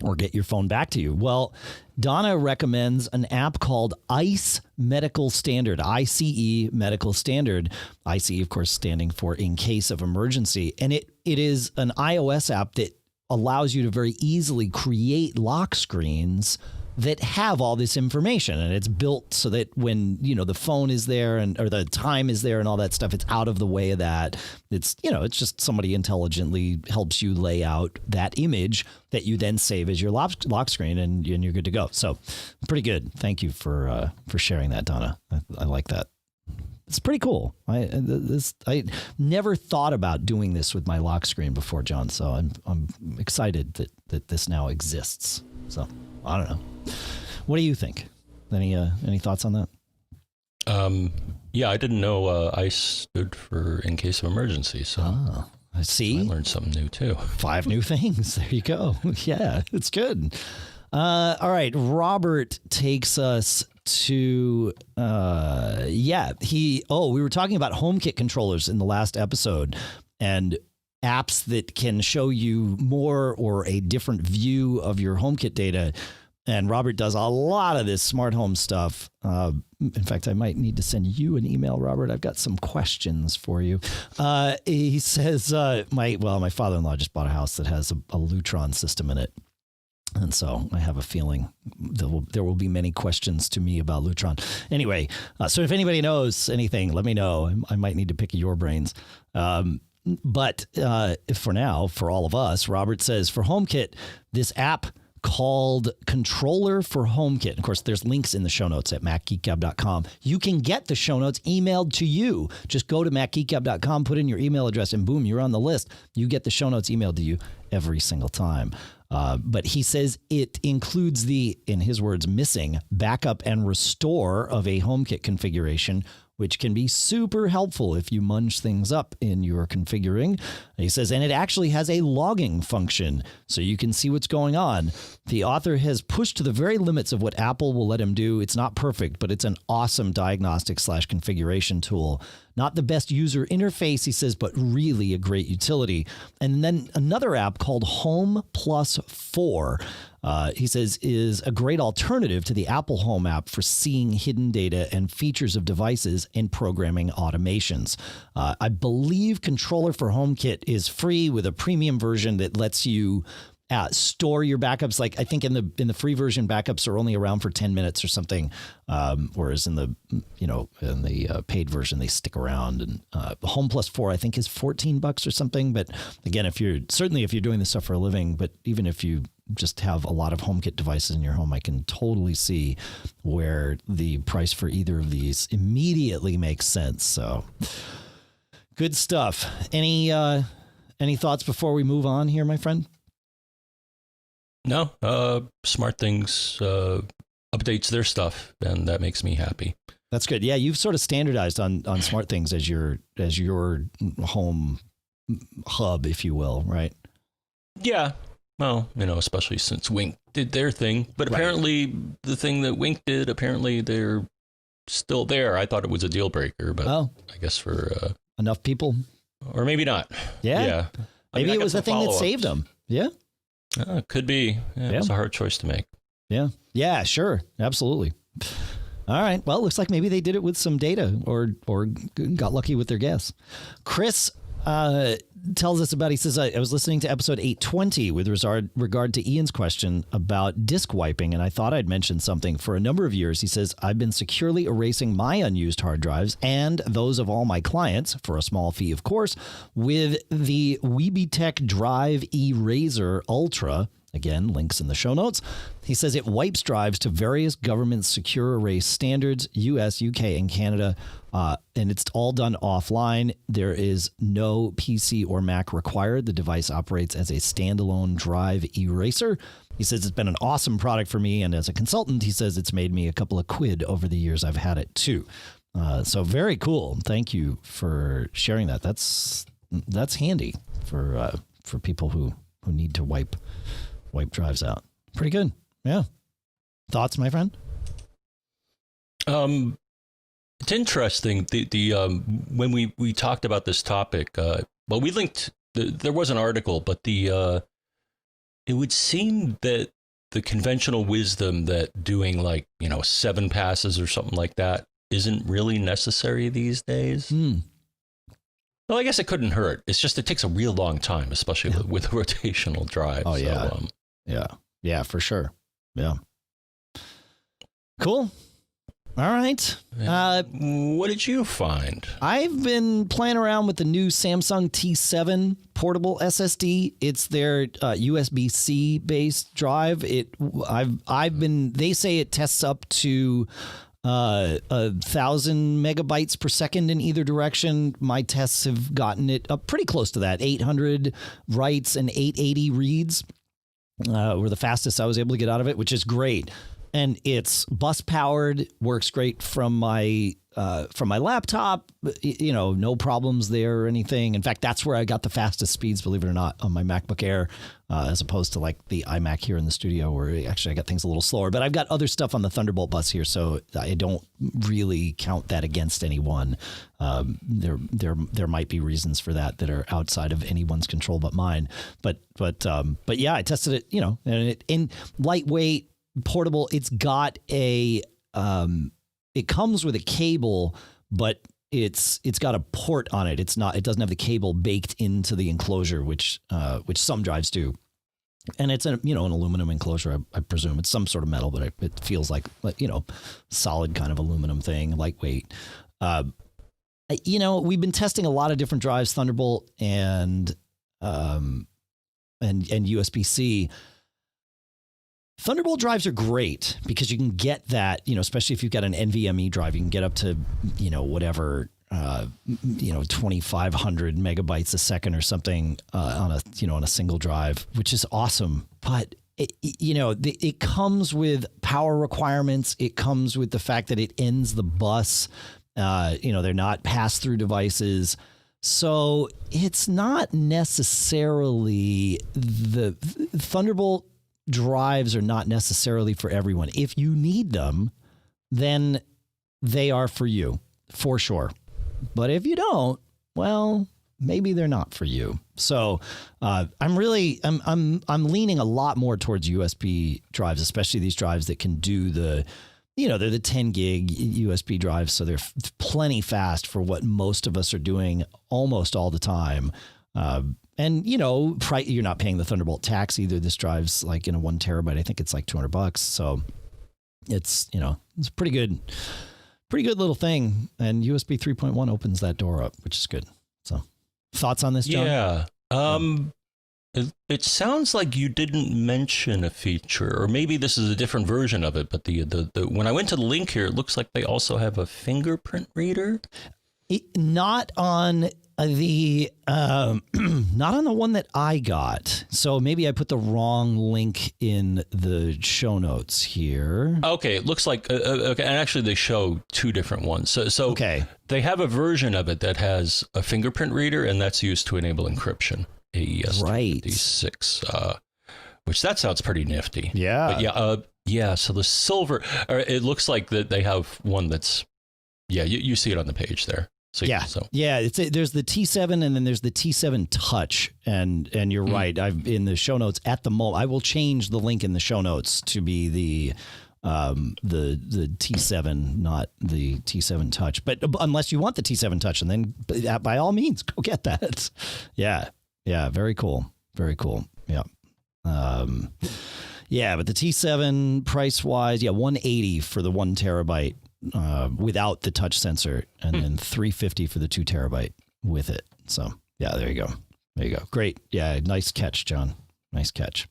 or get your phone back to you. Well, Donna recommends an app called ICE Medical Standard, ICE Medical Standard. ICE, of course, standing for in case of emergency. And it is an iOS app that allows you to very easily create lock screens that have all this information, and it's built so that when the phone is there or the time is there and all that stuff, it's out of the way of that. It's it's just somebody intelligently helps you lay out that image that you then save as your lock screen, and you're good to go. So pretty good. Thank you for sharing that, Donna. I like that. It's pretty cool. I never thought about doing this with my lock screen before, John. So I'm excited that this now exists. So I don't know. What do you think? Any thoughts on that? Yeah, I didn't know ICE stood for in case of emergency. So I see. I learned something new too. 5 new things. There you go. Yeah, it's good. All right, Robert takes us to we were talking about HomeKit controllers in the last episode and apps that can show you more or a different view of your HomeKit data. And Robert does a lot of this smart home stuff. In fact, I might need to send you an email, Robert. I've got some questions for you. He says, my father-in-law just bought a house that has a Lutron system in it. And so I have a feeling there will be many questions to me about Lutron. Anyway, so if anybody knows anything, let me know. I might need to pick your brains. But for now, for all of us, Robert says, for HomeKit, this app called Controller for HomeKit. Of course, there's links in the show notes at macgeekgab.com. You can get the show notes emailed to you. Just go to macgeekgab.com, put in your email address, and boom, you're on the list. You get the show notes emailed to you every single time. But he says it includes the, in his words, missing backup and restore of a HomeKit configuration, which can be super helpful if you munch things up in your configuring. He says, and it actually has a logging function so you can see what's going on. The author has pushed to the very limits of what Apple will let him do. It's not perfect, but it's an awesome diagnostic/configuration tool. Not the best user interface, he says, but really a great utility. And then another app called Home Plus 4, he says, is a great alternative to the Apple Home app for seeing hidden data and features of devices and programming automations. I believe Controller for HomeKit is free with a premium version that lets you store your backups. Like I think in the free version, backups are only around for 10 minutes or something, whereas in the paid version they stick around. And Home Plus 4 I think is $14 or something. But again, if you're doing this stuff for a living, but even if you just have a lot of HomeKit devices in your home, I can totally see where the price for either of these immediately makes sense. So good stuff. Any thoughts before we move on here, my friend? No, SmartThings updates their stuff, and that makes me happy. That's good. Yeah, you've sort of standardized on SmartThings as your home hub, if you will, right? Yeah. Well, especially since Wink did their thing, but apparently the thing that Wink did, apparently they're still there. I thought it was a deal breaker, but I guess for enough people, or maybe not. Yeah. Maybe it was the thing that saved them. Yeah. Could be. Yeah, it's a hard choice to make. Yeah. Yeah, sure. Absolutely. All right. Well, it looks like maybe they did it with some data or got lucky with their guess. Chris tells us about, he says, I was listening to episode 820 with regard to Ian's question about disk wiping, and I thought I'd mentioned something. For a number of years, he says, I've been securely erasing my unused hard drives and those of all my clients, for a small fee, of course, with the WiebeTech Drive eRazer Ultra. Again, links in the show notes. He says it wipes drives to various government secure erase standards, US, UK, and Canada, and it's all done offline. There is no PC or Mac required. The device operates as a standalone drive eraser. He says it's been an awesome product for me, and as a consultant, he says it's made me a couple of quid over the years I've had it too. So very cool. Thank you for sharing that. That's handy for people who need to wipe drives out. Pretty good. Yeah. Thoughts, my friend? It's interesting. The when we talked about this topic, well, we linked. There was an article, but it would seem that the conventional wisdom that doing 7 passes or something like that isn't really necessary these days. Well, I guess it couldn't hurt. It's just it takes a real long time, especially with a rotational drive. Oh, yeah. Yeah, for sure. Yeah. Cool. All right. What did you find? I've been playing around with the new Samsung T7 portable SSD. It's their USB-C based drive. They say it tests up to 1,000 megabytes per second in either direction. My tests have gotten it up pretty close to that. 800 writes and 880 reads were the fastest I was able to get out of it, which is great. And it's bus powered, works great from my laptop. No problems there or anything. In fact, that's where I got the fastest speeds, believe it or not, on my MacBook Air, as opposed to the iMac here in the studio, where actually I got things a little slower. But I've got other stuff on the Thunderbolt bus here, so I don't really count that against anyone. There might be reasons for that are outside of anyone's control but mine. But yeah, I tested it. And it in lightweight. Portable. It's got it comes with a cable, but it's got a port on it. It doesn't have the cable baked into the enclosure, which some drives do. And it's an aluminum enclosure. I presume it's some sort of metal, but it feels like solid kind of aluminum thing, lightweight. We've been testing a lot of different drives, Thunderbolt and USB-C. Thunderbolt drives are great because you can get that, especially if you've got an NVMe drive, you can get up to, 2,500 megabytes a second or something on a single drive, which is awesome. But it comes with power requirements. It comes with the fact that it ends the bus. They're not pass-through devices. So it's not necessarily the Thunderbolt drives are not necessarily for everyone. If you need them, then they are for you, for sure. But if you don't, well, maybe they're not for you. So I'm leaning a lot more towards USB drives, especially these drives that can do they're the 10 gig USB drives, so they're plenty fast for what most of us are doing almost all the time. And, you're not paying the Thunderbolt tax either. This drive's in a 1 terabyte. I think it's $200. So it's a pretty good little thing. And USB 3.1 opens that door up, which is good. So thoughts on this, John? Yeah. It sounds like you didn't mention a feature, or maybe this is a different version of it. But the when I went to the link here, it looks like they also have a fingerprint reader. Not on not on the one that I got. So maybe I put the wrong link in the show notes here. Okay, it looks like okay, and actually they show 2 different ones. So okay, they have a version of it that has a fingerprint reader, and that's used to enable encryption. AES right. 256, which that sounds pretty nifty. Yeah, but yeah. So the silver, it looks like that they have one that's you see it on the page there. So, there's the T7 and then there's the T7 Touch, and you're right. I've in the show notes at the moment. I will change the link in the show notes to be the the T7, not the T7 Touch. But unless you want the T7 Touch, and then by all means, go get that. Yeah. Very cool. Very cool. Yeah. Yeah, but the T7 price wise, $180 for the 1 terabyte without the touch sensor, and then $350 for the 2 terabyte with it. So yeah, there you go. Great. Yeah, nice catch, John. Nice catch.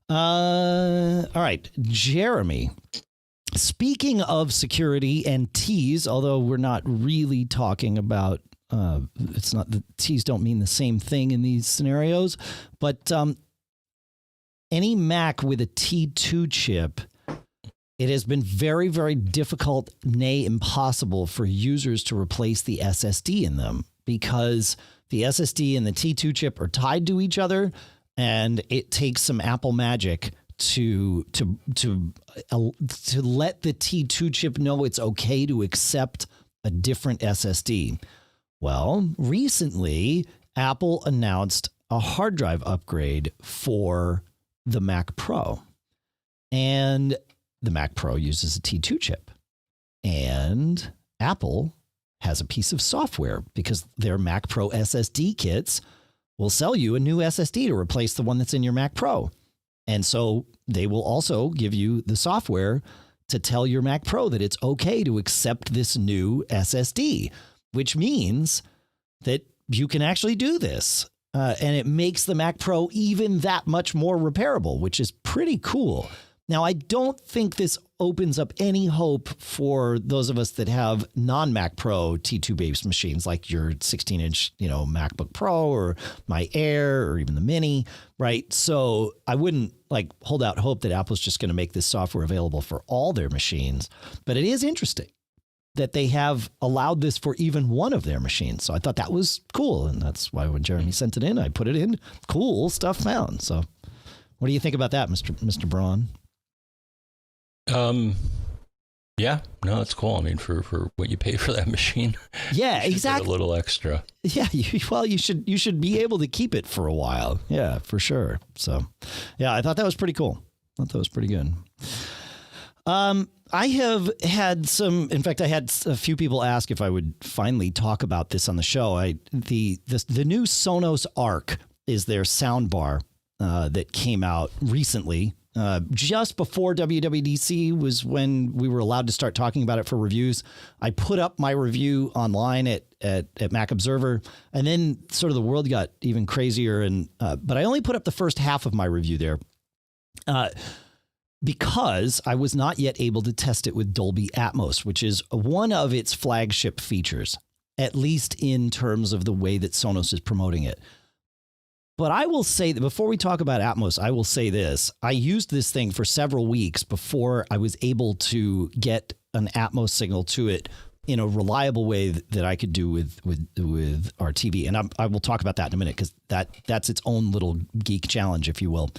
All right, Jeremy. Speaking of security and T's, although we're not really talking about, it's not, the T's don't mean the same thing in these scenarios, but any Mac with a T2 chip, it has been very, very difficult, nay impossible, for users to replace the SSD in them, because the SSD and the T2 chip are tied to each other, and it takes some Apple magic to let the T2 chip know it's okay to accept a different SSD. Well, recently, Apple announced a hard drive upgrade for the Mac Pro. And the Mac Pro uses a T2 chip. And Apple has a piece of software, because their Mac Pro SSD kits will sell you a new SSD to replace the one that's in your Mac Pro. And so they will also give you the software to tell your Mac Pro that it's okay to accept this new SSD, which means that you can actually do this. And it makes the Mac Pro even that much more repairable, which is pretty cool. Now, I don't think this opens up any hope for those of us that have non-Mac Pro T2-based machines, like your 16-inch, MacBook Pro or my Air or even the Mini, right? So I wouldn't hold out hope that Apple's just going to make this software available for all their machines. But it is interesting that they have allowed this for even one of their machines. So I thought that was cool. And that's why when Jeremy sent it in, I put it in. Cool stuff found. So what do you think about that, Mr. Braun? Yeah, no, it's cool. I mean, for what you pay for that machine. Yeah, exactly. A little extra. Yeah. You should be able to keep it for a while. Yeah, for sure. So yeah, I thought that was pretty cool. I thought that was pretty good. I have had in fact, I had a few people ask if I would finally talk about this on the show. The new Sonos Arc is their sound bar that came out recently. Just before WWDC was when we were allowed to start talking about it for reviews. I put up my review online at Mac Observer, and then sort of the world got even crazier. But I only put up the first half of my review there because I was not yet able to test it with Dolby Atmos, which is one of its flagship features, at least in terms of the way that Sonos is promoting it. But I will say that before we talk about Atmos, I will say this. I used this thing for several weeks before I was able to get an Atmos signal to it in a reliable way that I could do with our TV. And I will talk about that in a minute, because that's its own little geek challenge, if you will.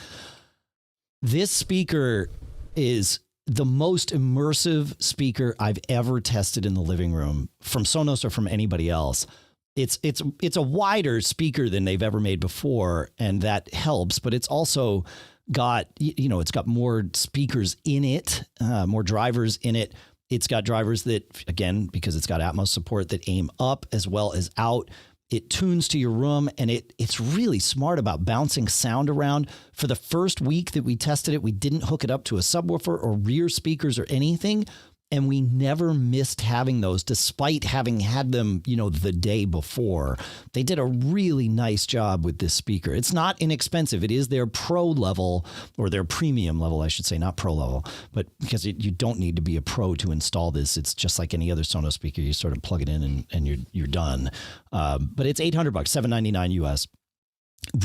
This speaker is the most immersive speaker I've ever tested in the living room from Sonos or from anybody else. It's a wider speaker than they've ever made before, and that helps. But it's also got, it's got more speakers in it, more drivers in it. It's got drivers that, again, because it's got Atmos support, that aim up as well as out. It tunes to your room, and it's really smart about bouncing sound around. For the first week that we tested it, we didn't hook it up to a subwoofer or rear speakers or anything. And we never missed having those, despite having had them, the day before. They did a really nice job with this speaker. It's not inexpensive. It is their pro level, or their premium level, I should say, not pro level. But because you don't need to be a pro to install this. It's just like any other Sonos speaker. You sort of plug it in and you're done. But it's $800, $799 US.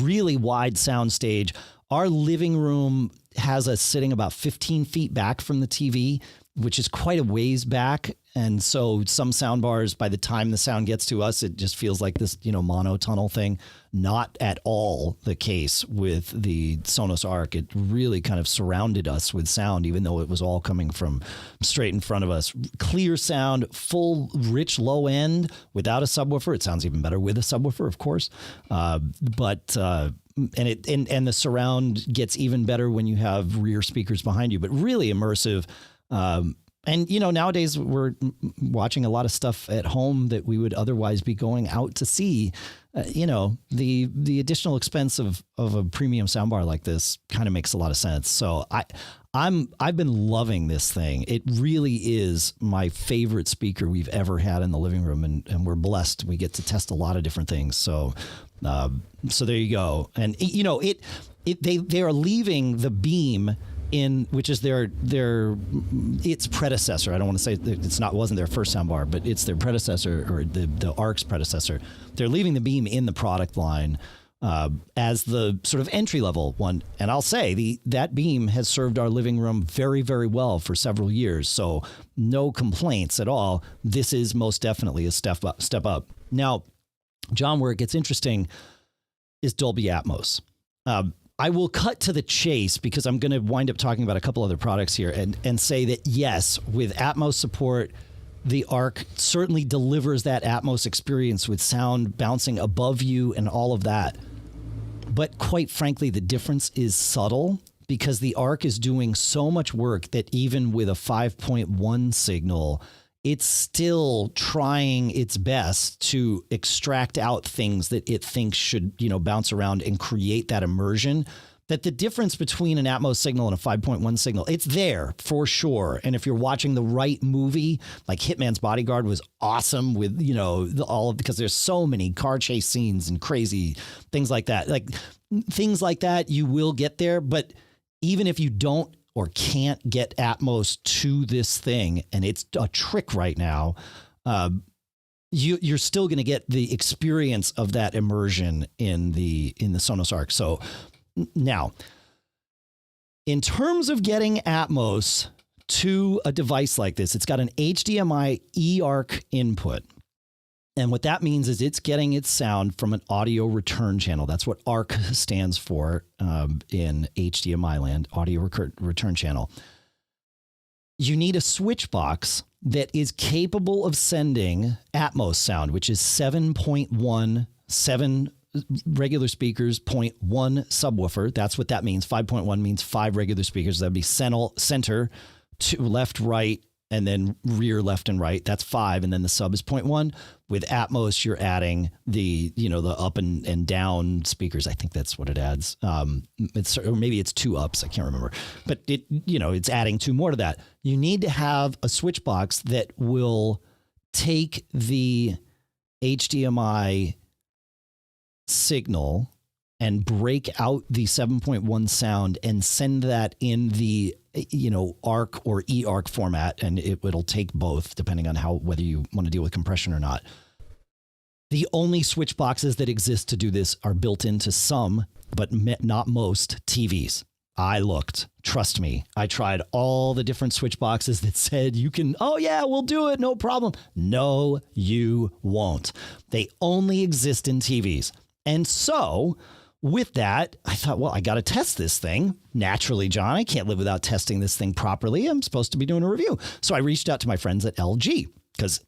Really wide sound stage. Our living room has us sitting about 15 feet back from the TV. which is quite a ways back. And so some sound bars, by the time the sound gets to us, it just feels like this, monotunnel thing. Not at all the case with the Sonos Arc. It really kind of surrounded us with sound, even though it was all coming from straight in front of us. Clear sound, full, rich low end without a subwoofer. It sounds even better with a subwoofer, of course. And the surround gets even better when you have rear speakers behind you, but really immersive. And, nowadays we're watching a lot of stuff at home that we would otherwise be going out to see. The additional expense of a premium soundbar like this kind of makes a lot of sense. So I've been loving this thing. It really is my favorite speaker we've ever had in the living room, and we're blessed. We get to test a lot of different things. So there you go. And they are leaving the Beam which is its predecessor. I don't want to say wasn't their first soundbar, but it's their predecessor, or the Arc's predecessor. They're leaving the Beam in the product line as the sort of entry level one. And I'll say that Beam has served our living room very, very well for several years. So no complaints at all. This is most definitely a step up. Now, John, where it gets interesting is Dolby Atmos. I will cut to the chase because I'm going to wind up talking about a couple other products here and say that, yes, with Atmos support, the Arc certainly delivers that Atmos experience with sound bouncing above you and all of that. But quite frankly, the difference is subtle because the Arc is doing so much work that even with a 5.1 signal, it's still trying its best to extract out things that it thinks should, bounce around and create that immersion. That the difference between an Atmos signal and a 5.1 signal, it's there for sure. And if you're watching the right movie, like Hitman's Bodyguard was awesome with, because there's so many car chase scenes and crazy things like that. Like things like that, you will get there. But even if you don't or can't get Atmos to this thing, and it's a trick right now, you're still going to get the experience of that immersion in the Sonos Arc. So now, in terms of getting Atmos to a device like this, it's got an HDMI eARC input. And what that means is it's getting its sound from an audio return channel. That's what ARC stands for in HDMI land, audio return channel. You need a switch box that is capable of sending Atmos sound, which is 7.1, 7 regular speakers, 0.1 subwoofer. That's what that means. 5.1 means 5 regular speakers. That'd be center to left, right, and then rear, left, and right. That's 5. And then the sub is 0.1. With Atmos, you're adding the up and down speakers. I think that's what it adds. Or maybe it's 2 ups. I can't remember. But it's adding 2 more to that. You need to have a switch box that will take the HDMI signal and break out the 7.1 sound and send that in the ARC or eARC format, and it'll take both depending on whether you want to deal with compression or not. The only switch boxes that exist to do this are built into some, but not most, TVs. I looked. Trust me. I tried all the different switch boxes that said you can, oh yeah, we'll do it, no problem. No, you won't. They only exist in TVs. And so with that, I thought, well, I got to test this thing. Naturally, John, I can't live without testing this thing properly. I'm supposed to be doing a review. So I reached out to my friends at LG because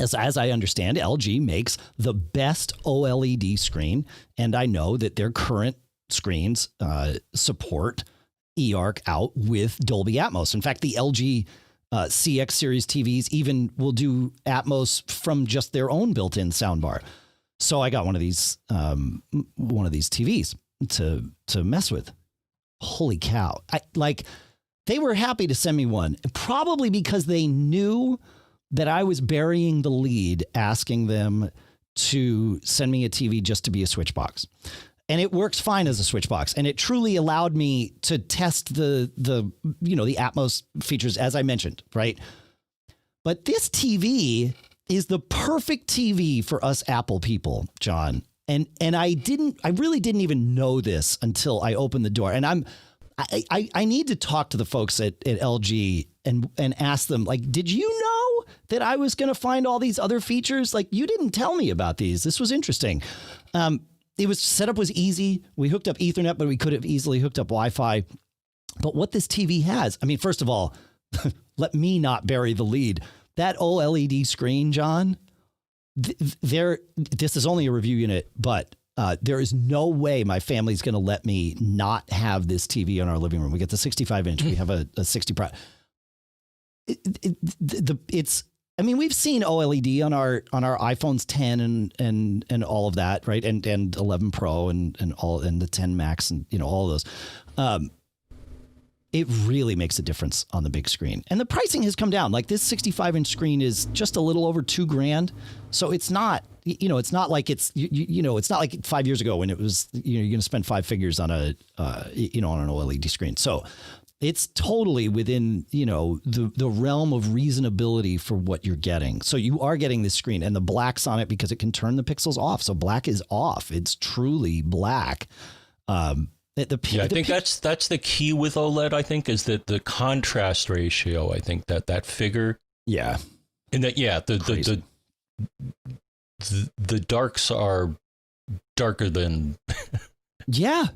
as I understand, LG makes the best OLED screen. And I know that their current screens support eARC out with Dolby Atmos. In fact, the LG CX series TVs even will do Atmos from just their own built-in soundbar. So I got one of these TVs to mess with. Holy cow. They were happy to send me one, probably because they knew that I was burying the lead asking them to send me a TV just to be a switch box. And it works fine as a switch box. And it truly allowed me to test the Atmos features, as I mentioned, right? But this TV is the perfect TV for us Apple people, John. And I really didn't even know this until I opened the door. And I need to talk to the folks at LG and ask them, like, did you know that I was going to find all these other features? Like, you didn't tell me about these. This was interesting. Setup was easy. We hooked up Ethernet, but we could have easily hooked up Wi-Fi. But what this TV has, I mean, first of all, let me not bury the lead. That OLED screen, John, this is only a review unit, but there is no way my family's going to let me not have this TV in our living room. We get the 65-inch. We have a 60 Pro. I mean, we've seen OLED on our iPhones 10 and all of that, right? And 11 Pro and the 10 Max and all of those. It really makes a difference on the big screen. And the pricing has come down. Like this 65-inch screen is just a little over $2,000. So it's not, it's not like it's not like 5 years ago when it was, you're going to spend five figures on on an OLED screen. So it's totally within, the realm of reasonability for what you're getting. So you are getting this screen and the black's on it because it can turn the pixels off. So black is off. It's truly black. I think that's the key with OLED, I think, is that the contrast ratio, I think that figure. Yeah. And that, the darks are darker than yeah,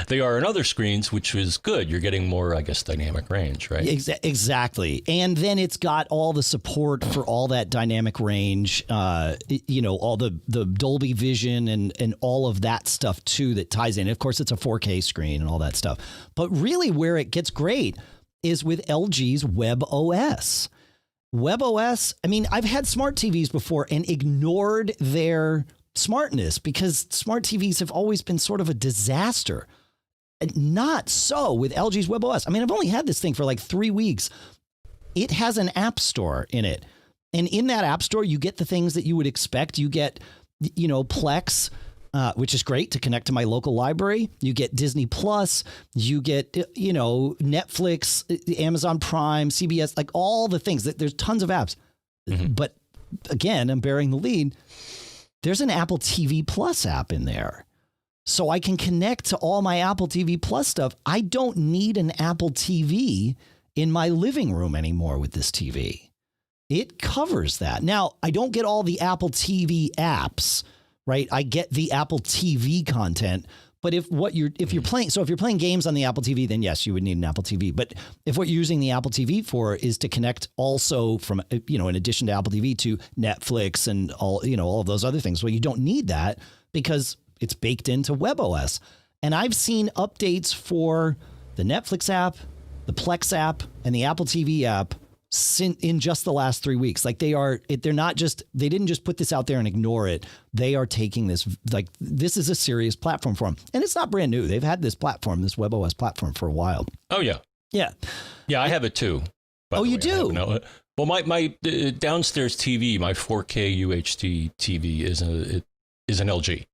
they are in other screens, which is good. You're getting more, I guess, dynamic range, right? Exactly. And then it's got all the support for all that dynamic range, all the Dolby Vision and all of that stuff, too, that ties in. Of course, it's a 4K screen and all that stuff. But really where it gets great is with LG's WebOS. WebOS, I mean, I've had smart TVs before and ignored their smartness because smart TVs have always been sort of a disaster. Not so with LG's WebOS. I mean, I've only had this thing for like 3 weeks. It has an app store in it. And in that app store, you get the things that you would expect. You get, Plex, which is great to connect to my local library. You get Disney Plus. You get, Netflix, Amazon Prime, CBS, like all the things. There's tons of apps. Mm-hmm. But again, I'm bearing the lead. There's an Apple TV Plus app in there. So I can connect to all my Apple TV Plus stuff. I don't need an Apple TV in my living room anymore with this TV. It covers that. Now, I don't get all the Apple TV apps, right? I get the Apple TV content. But if you're playing games on the Apple TV, then yes, you would need an Apple TV. But if what you're using the Apple TV for is to connect also from, in addition to Apple TV to Netflix and all of those other things, well, you don't need that because it's baked into WebOS. And I've seen updates for the Netflix app, the Plex app, and the Apple TV app in just the last 3 weeks. Like they didn't just put this out there and ignore it. They are taking this, like this is a serious platform for them. And it's not brand new. They've had this WebOS platform for a while. Oh yeah. Yeah. Yeah. I have it too. Oh, you do? Well, my downstairs TV, my 4K UHD TV is an LG.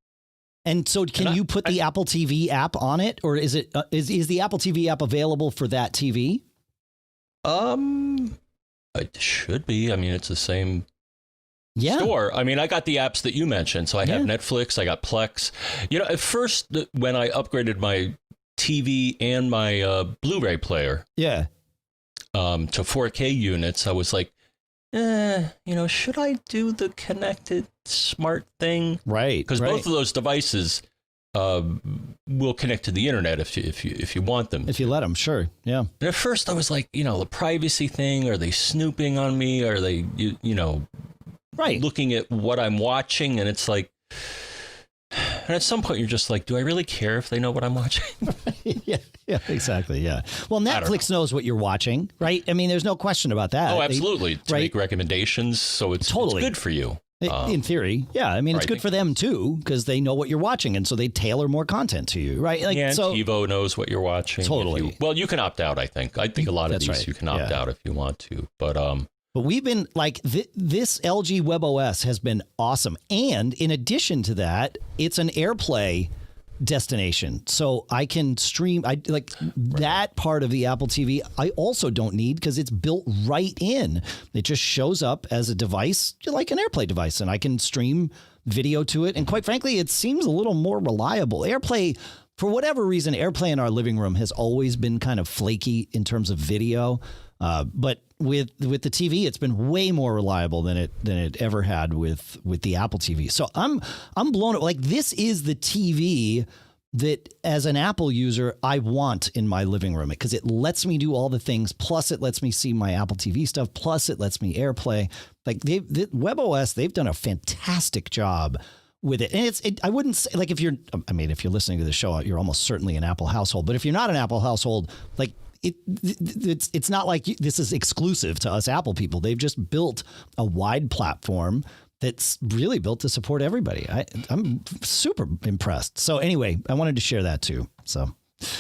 And so can you put the Apple TV app on it, or is the Apple TV app available for that TV? It should be. I mean, it's the same store. I mean, I got the apps that you mentioned. So I have Netflix, I got Plex. At first, when I upgraded my TV and my Blu-ray player to 4K units, I was like, should I do the connected smart thing? Right. Because both of those devices will connect to the internet if you want them. If you let them, sure. Yeah. And at first I was like, the privacy thing, are they snooping on me? Are they, looking at what I'm watching? And it's like, and at some point you're just like, do I really care if they know what I'm watching? Yeah, exactly. Yeah. Well, Netflix knows what you're watching, right? I mean, there's no question about that. Oh, absolutely. To make recommendations. So it's good for you. In theory, yeah. I mean, it's good for them, too, because they know what you're watching. And so they tailor more content to you, right? Like, TiVo knows what you're watching. Totally. You can opt out, I think. I think a lot of these you can opt out if you want to. But we've been like this LG WebOS has been awesome. And in addition to that, it's an AirPlay destination. So I can stream. That part of the Apple TV I also don't need because it's built right in. It just shows up as a device like an AirPlay device, and I can stream video to it. And quite frankly, it seems a little more reliable. AirPlay for whatever reason, AirPlay in our living room has always been kind of flaky in terms of video. But with the TV, it's been way more reliable than it ever had with the Apple TV. So I'm blown away. Like, this is the TV that, as an Apple user, I want in my living room, because it lets me do all the things. Plus, it lets me see my Apple TV stuff. Plus, it lets me AirPlay. Like, WebOS, they've done a fantastic job with it. And I wouldn't say, like, if you're listening to the show, you're almost certainly an Apple household. But if you're not an Apple household, like, it's not like this is exclusive to us Apple people. They've just built a wide platform that's really built to support everybody. I'm super impressed. So anyway, I wanted to share that too. So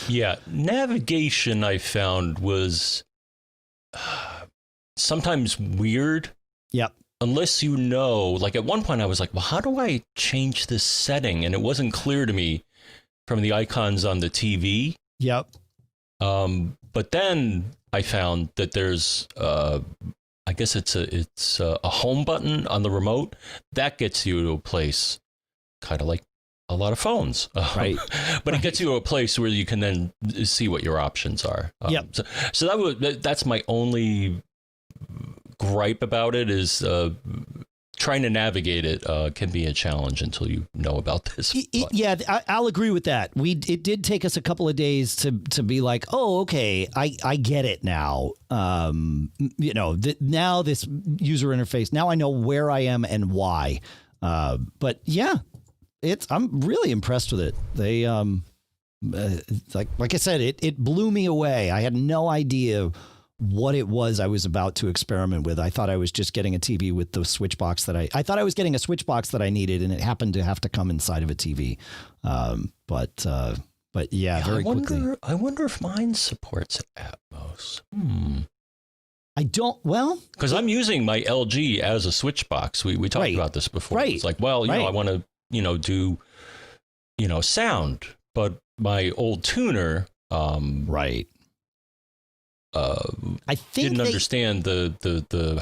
yeah, navigation I found was sometimes weird. Yep. Unless you know, like at one point I was like, well, how do I change this setting? And it wasn't clear to me from the icons on the TV. Yep. But then I found that there's, I guess it's a home button on the remote that gets you to a place kind of like a lot of phones, right? But it gets you to a place where you can then see what your options are. Yep. So that's my only gripe about it is trying to navigate it can be a challenge until you know about this. Yeah, I'll agree with that. It did take us a couple of days to be like, oh, okay, I get it now. Now this user interface, now I know where I am and why. But yeah, I'm really impressed with it. They like I said, it blew me away. I had no idea what it was I was about to experiment with. I thought I was just getting a TV with the switch box that I thought I was getting a switch box that I needed, and it happened to have to come inside of a TV. But yeah, very quickly. I wonder if mine supports Atmos. I don't, because I'm using my LG as a switch box. We talked about this before. Right. It's like, well, I want to, do, sound, but my old tuner, right. I think didn't understand the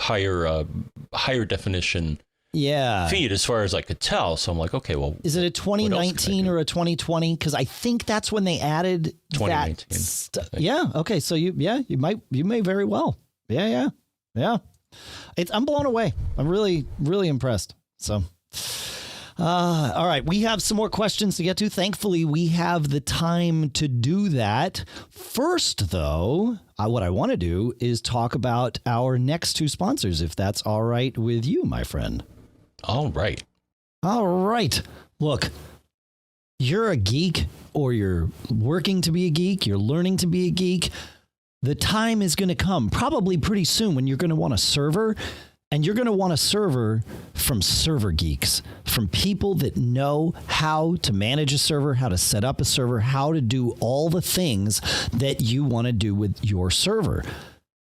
higher definition feed as far as I could tell. So I'm like, okay, well, is it a 2019 or a 2020? Because I think that's when they added 2019. Yeah. Okay. So you may very well. Yeah. I'm blown away. I'm really, really impressed. So. All right, we have some more questions to get to. Thankfully, we have the time to do that. First, though, what I want to do is talk about our next two sponsors, if that's all right with you, my friend. All right. Look, you're a geek, or you're working to be a geek, you're learning to be a geek. The time is going to come, probably pretty soon, when you're going to want a server. And you're going to want a server from server geeks, from people that know how to manage a server, how to set up a server, how to do all the things that you want to do with your server.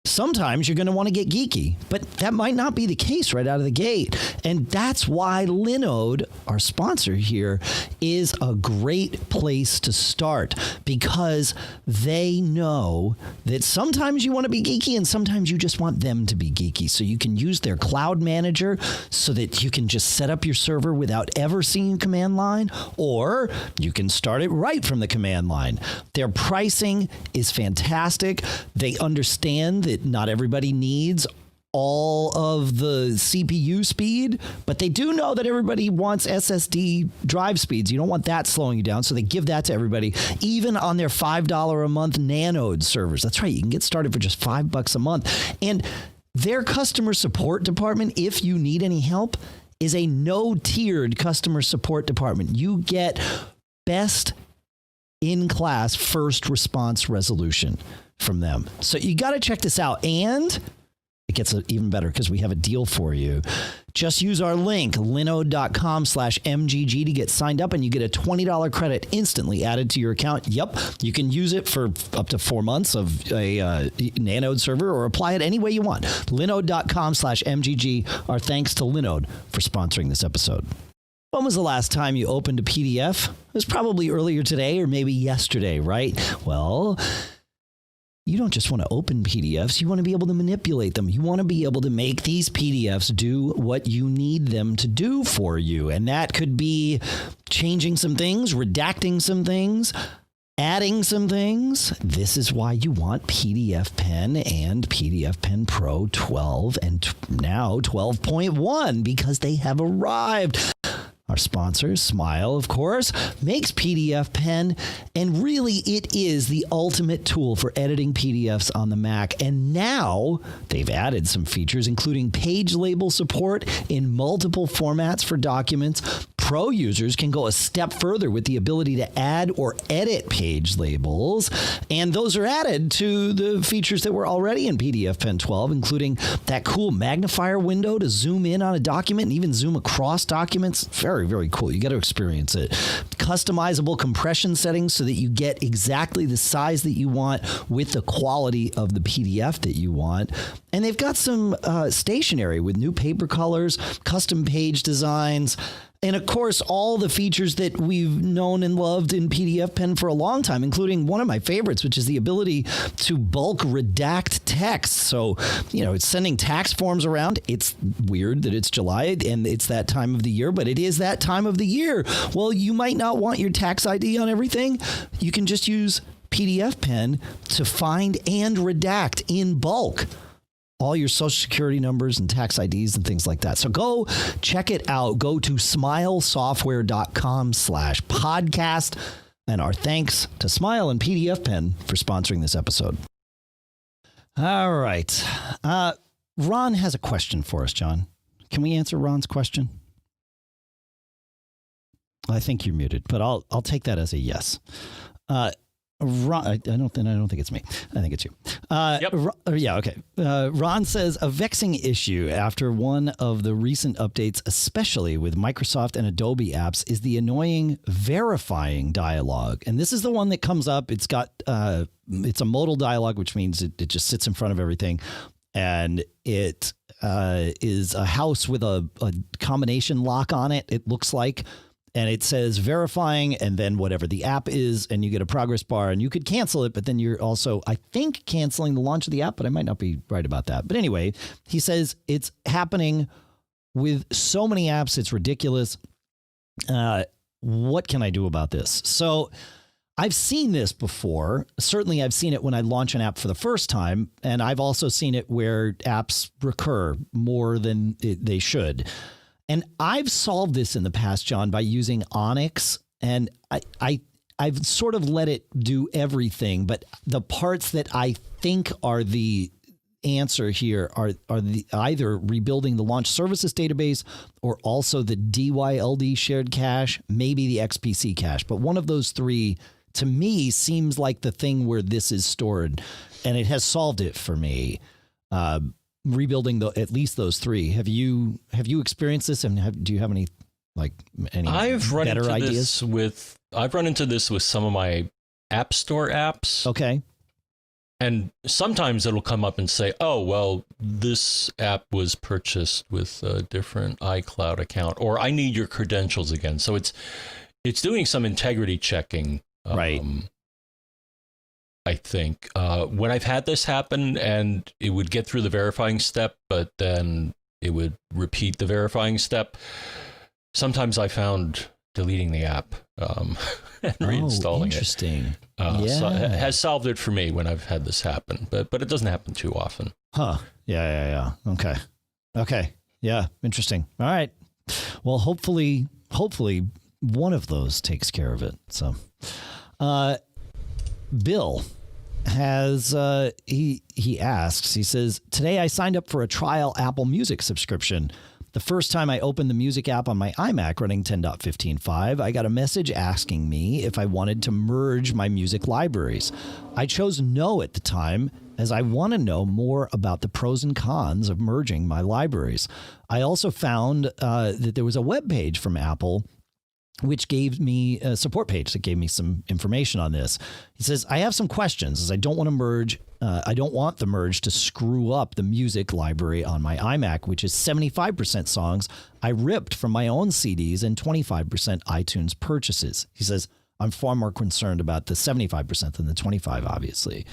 Sometimes you're going to want to get geeky, but that might not be the case right out of the gate. And that's why Linode, our sponsor here, is a great place to start, because they know that sometimes you want to be geeky and sometimes you just want them to be geeky. So you can use their cloud manager so that you can just set up your server without ever seeing a command line, or you can start it right from the command line. Their pricing is fantastic. They understand that not everybody needs all of the CPU speed, but they do know that everybody wants SSD drive speeds. You don't want that slowing you down, so they give that to everybody, even on their $5 a month Linode servers. That's right, you can get started for just $5 a month. And their customer support department, if you need any help, is a no-tiered customer support department. You get best in class first response resolution from them. So you got to check this out. And it gets even better because we have a deal for you. Just use our link, linode.com/MGG, to get signed up, and you get a $20 credit instantly added to your account. Yep, you can use it for up to 4 months of a Linode server, or apply it any way you want. Linode.com/MGG. Our thanks to Linode for sponsoring this episode. When was the last time you opened a PDF? It was probably earlier today or maybe yesterday, right? Well, you don't just want to open PDFs. You want to be able to manipulate them. You want to be able to make these PDFs do what you need them to do for you. And that could be changing some things, redacting some things, adding some things. This is why you want PDFpen and PDFpen Pro 12 and now 12.1, because they have arrived. Our sponsor, Smile, of course, makes PDFpen, and really it is the ultimate tool for editing PDFs on the Mac. And now they've added some features, including page label support in multiple formats for documents. Pro users can go a step further with the ability to add or edit page labels, and those are added to the features that were already in PDFpen 12, including that cool magnifier window to zoom in on a document and even zoom across documents. Very, very cool. You got to experience it. Customizable compression settings so that you get exactly the size that you want with the quality of the PDF that you want. And they've got some stationery with new paper colors, custom page designs, and of course, all the features that we've known and loved in PDFpen for a long time, including one of my favorites, which is the ability to bulk redact text. So, it's sending tax forms around. It's weird that it's July and it's that time of the year, but it is that time of the year. Well, you might not want your tax ID on everything. You can just use PDFpen to find and redact in bulk all your social security numbers and tax IDs and things like that. So go check it out. Go to smilesoftware.com/podcast. And our thanks to Smile and PDFpen for sponsoring this episode. All right. Ron has a question for us, John. Can we answer Ron's question? I think you're muted, but I'll take that as a yes. Ron, I don't think it's me. I think it's you. Yep. Yeah. Okay. Ron says a vexing issue after one of the recent updates, especially with Microsoft and Adobe apps, is the annoying verifying dialog. And this is the one that comes up. It's got it's a modal dialog, which means it just sits in front of everything, and it is a house with a combination lock on it. It looks like. And it says verifying and then whatever the app is, and you get a progress bar, and you could cancel it, but then you're also, I think, canceling the launch of the app, but I might not be right about that. But anyway, he says it's happening with so many apps. It's ridiculous. What can I do about this? So I've seen this before. Certainly I've seen it when I launch an app for the first time, and I've also seen it where apps recur more than they should. And I've solved this in the past, John, by using Onyx, and I've sort of let it do everything. But the parts that I think are the answer here are the either rebuilding the launch services database or also the DYLD shared cache, maybe the XPC cache. But one of those three, to me, seems like the thing where this is stored, and it has solved it for me. Rebuilding at least those three. Have you experienced this, and do you have any better ideas? I've run into this with some of my App Store apps. Okay. And sometimes it'll come up and say, oh, well, this app was purchased with a different iCloud account, or I need your credentials again. So it's doing some integrity checking. Right. I think when I've had this happen, and it would get through the verifying step, but then it would repeat the verifying step. Sometimes I found deleting the app and reinstalling interesting. it. So it has solved it for me when I've had this happen, but it doesn't happen too often. Huh. Yeah. Okay. Yeah. Interesting. All right. Well, hopefully one of those takes care of it. So, Bill has he asks, he says, today I signed up for a trial Apple Music subscription. The first time I opened the music app on my iMac running 10.15.5, I got a message asking me if I wanted to merge my music libraries. I chose no at the time, as I want to know more about the pros and cons of merging my libraries. I also found that there was a web page from Apple which gave me a support page that gave me some information on this. He says, I have some questions as I don't want to merge. I don't want the merge to screw up the music library on my iMac, which is 75% songs I ripped from my own CDs and 25% iTunes purchases. He says, I'm far more concerned about the 75% than the 25, obviously.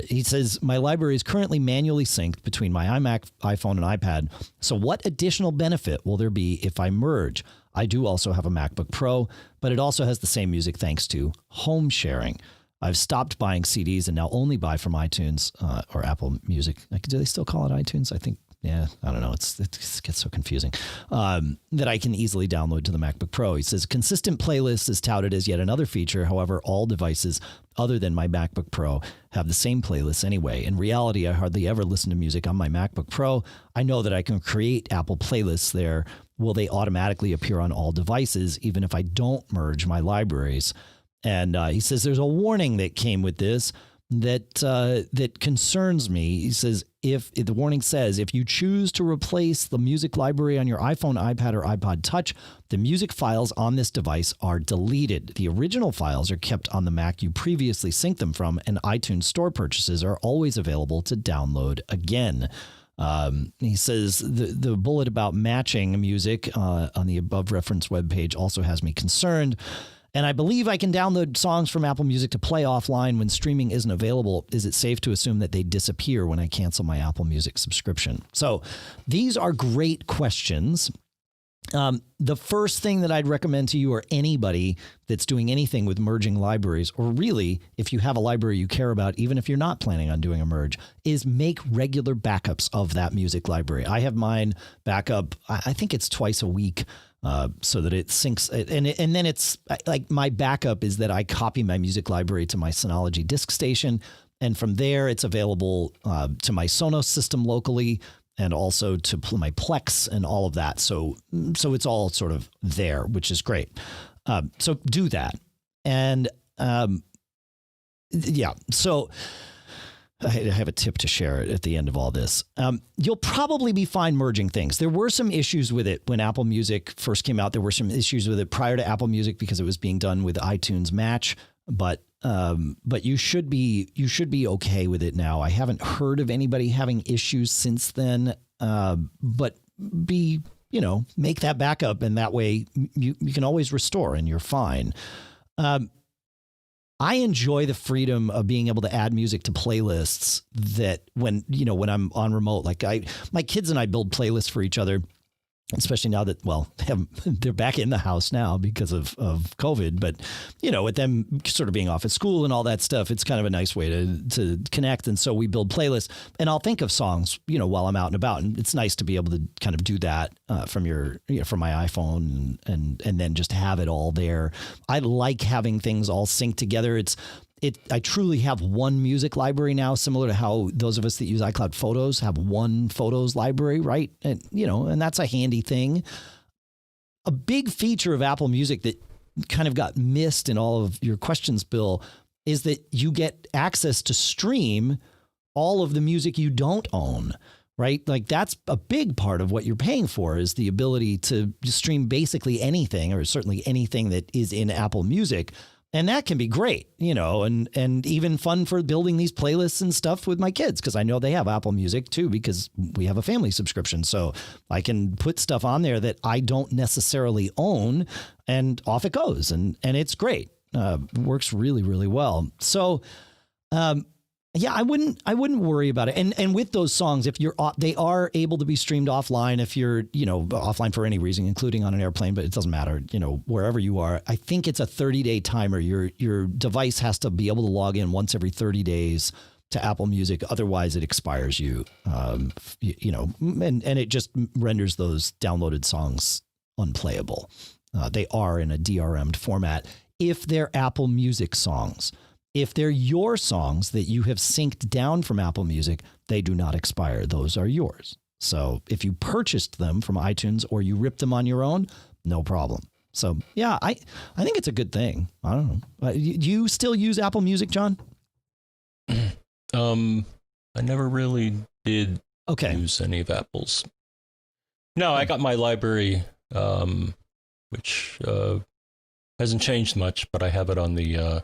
He says, my library is currently manually synced between my iMac, iPhone, and iPad. So what additional benefit will there be if I merge? I do also have a MacBook Pro, but it also has the same music thanks to home sharing. I've stopped buying CDs and now only buy from iTunes or Apple Music. Do they still call it iTunes? I think. Yeah, I don't know. It gets so confusing that I can easily download to the MacBook Pro. He says consistent playlists is touted as yet another feature. However, all devices other than my MacBook Pro have the same playlists anyway. In reality, I hardly ever listen to music on my MacBook Pro. I know that I can create Apple playlists there. Will they automatically appear on all devices, even if I don't merge my libraries? And he says there's a warning that came with this that concerns me. He says, the warning says, if you choose to replace the music library on your iPhone, iPad, or iPod Touch, the music files on this device are deleted. The original files are kept on the Mac you previously synced them from, and iTunes Store purchases are always available to download again. He says the bullet about matching music on the above referenced webpage also has me concerned. And I believe I can download songs from Apple Music to play offline when streaming isn't available. Is it safe to assume that they disappear when I cancel my Apple Music subscription? So these are great questions. The first thing that I'd recommend to you or anybody that's doing anything with merging libraries, or really if you have a library you care about, even if you're not planning on doing a merge, is make regular backups of that music library. I have mine backup, I think it's twice a week. So that it syncs, and then it's like my backup is that I copy my music library to my Synology disk station, and from there it's available to my Sonos system locally, and also to my Plex and all of that. So it's all sort of there, which is great. So do that, and yeah. So I have a tip to share at the end of all this. You'll probably be fine merging things. There were some issues with it when Apple Music first came out. There were some issues with it prior to Apple Music because it was being done with iTunes Match. But you should be okay with it now. I haven't heard of anybody having issues since then. But make that backup, and that way you can always restore and you're fine. I enjoy the freedom of being able to add music to playlists that when I'm on remote, like my kids and I build playlists for each other, especially now that, they're back in the house now because of COVID, but with them sort of being off at school and all that stuff, it's kind of a nice way to connect. And so we build playlists, and I'll think of songs, while I'm out and about, and it's nice to be able to kind of do that from my iPhone and then just have it all there. I like having things all synced together. I truly have one music library now, similar to how those of us that use iCloud Photos have one photos library, right? And, and that's a handy thing. A big feature of Apple Music that kind of got missed in all of your questions, Bill, is that you get access to stream all of the music you don't own, right? Like that's a big part of what you're paying for, is the ability to stream basically anything, or certainly anything that is in Apple Music. And that can be great, and even fun for building these playlists and stuff with my kids, because I know they have Apple Music too, because we have a family subscription. So I can put stuff on there that I don't necessarily own, and off it goes. And it's great. Works really, really well. So, yeah, I wouldn't worry about it. And with those songs, if they are able to be streamed offline, if you're, offline for any reason, including on an airplane, but it doesn't matter, wherever you are. I think it's a 30-day timer. Your device has to be able to log in once every 30 days to Apple Music. Otherwise, it expires you, and it just renders those downloaded songs unplayable. They are in a DRM'd format if they're Apple Music songs. If they're your songs that you have synced down from Apple Music, they do not expire. Those are yours. So if you purchased them from iTunes or you ripped them on your own, no problem. So yeah, I think it's a good thing. I don't know. You still use Apple Music, John? I never really did use any of Apple's. No, I got my library, which hasn't changed much, but I have it on the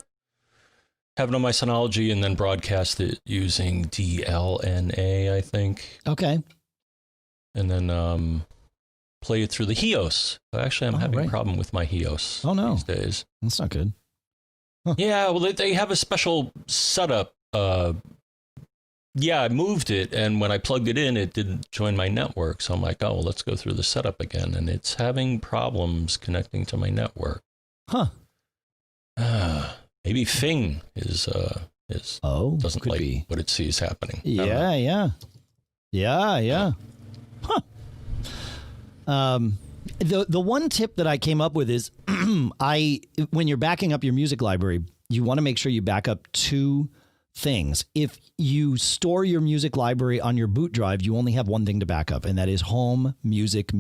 have it on my Synology and then broadcast it using DLNA, I think. Okay. And then play it through the HEOS. Actually, I'm having a problem with my HEOS these days. That's not good. Huh. Yeah, well, they have a special setup. Yeah, I moved it, and when I plugged it in, it didn't join my network. So I'm like, oh, well, let's go through the setup again, and it's having problems connecting to my network. Huh. Maybe Fing doesn't like what it sees happening. Yeah. Huh. The one tip that I came up with is when you're backing up your music library, you want to make sure you back up two things. If you store your music library on your boot drive, you only have one thing to back up, and that is home music.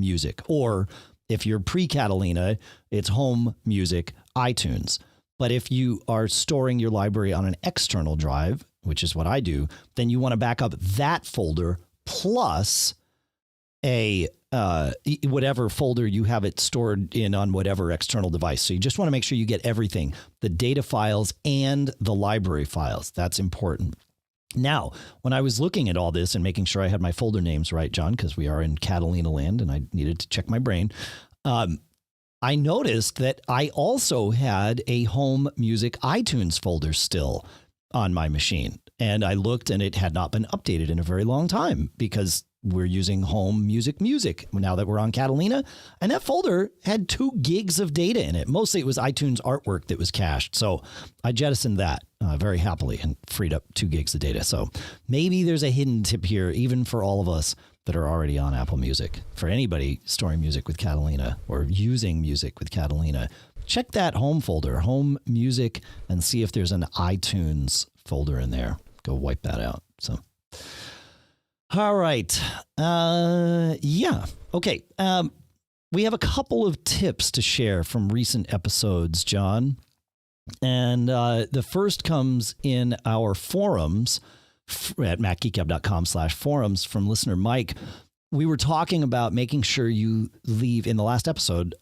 Or if you're pre-Catalina, it's home music iTunes. But if you are storing your library on an external drive, which is what I do, then you want to back up that folder plus a whatever folder you have it stored in on whatever external device. So you just want to make sure you get everything, the data files and the library files. That's important. Now, when I was looking at all this and making sure I had my folder names right, John, because we are in Catalina land and I needed to check my brain, I noticed that I also had a home music iTunes folder still on my machine. And I looked and it had not been updated in a very long time because we're using home music now that we're on Catalina. And that folder had 2 gigs of data in it. Mostly it was iTunes artwork that was cached. So I jettisoned that very happily and freed up 2 gigs of data. So maybe there's a hidden tip here, even for all of us that are already on Apple Music. For anybody storing music with Catalina or using music with Catalina, check that home folder, home music, and see if there's an iTunes folder in there. Go wipe that out. So, all right. Yeah. Okay. We have a couple of tips to share from recent episodes, John. And the first comes in our forums at macgeekgab.com/forums from listener Mike. We were talking about making sure you leave in the last episode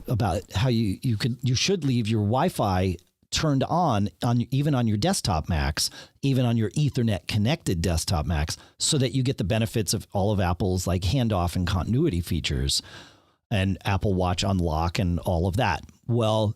about how you should leave your Wi-Fi turned on even on your desktop Macs, even on your Ethernet connected desktop Macs, so that you get the benefits of all of Apple's like handoff and continuity features and Apple Watch unlock and all of that. Well,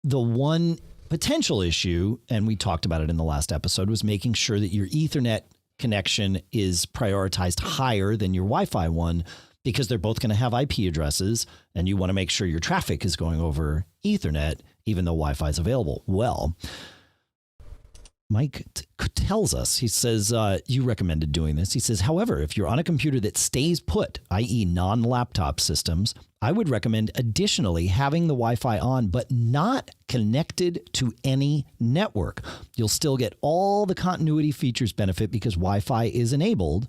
the one potential issue, and we talked about it in the last episode, was making sure that your Ethernet connection is prioritized higher than your Wi-Fi one, because they're both going to have IP addresses and you want to make sure your traffic is going over Ethernet, even though Wi-Fi is available. Well, Mike tells us, he says, you recommended doing this. He says, however, if you're on a computer that stays put, i.e. non-laptop systems, I would recommend additionally having the Wi-Fi on, but not connected to any network. You'll still get all the continuity features benefit because Wi-Fi is enabled,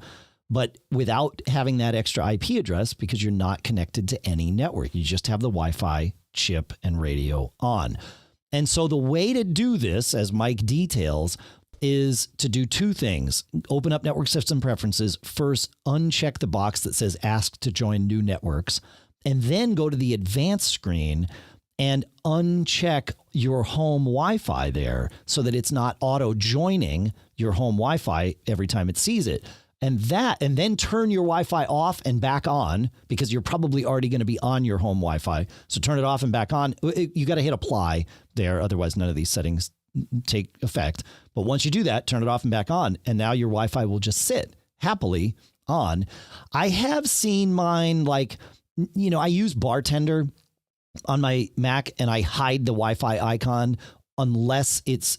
but without having that extra IP address because you're not connected to any network. You just have the Wi-Fi chip and radio on. And so the way to do this, as Mike details, is to do 2 things. Open up network system preferences. First, uncheck the box that says ask to join new networks, and then go to the advanced screen and uncheck your home Wi-Fi there so that it's not auto joining your home Wi-Fi every time it sees it. And then turn your Wi-Fi off and back on, because you're probably already going to be on your home Wi-Fi. So turn it off and back on. You got to hit apply there. Otherwise, none of these settings take effect. But once you do that, turn it off and back on. And now your Wi-Fi will just sit happily on. I have seen mine, like, I use Bartender on my Mac and I hide the Wi-Fi icon unless it's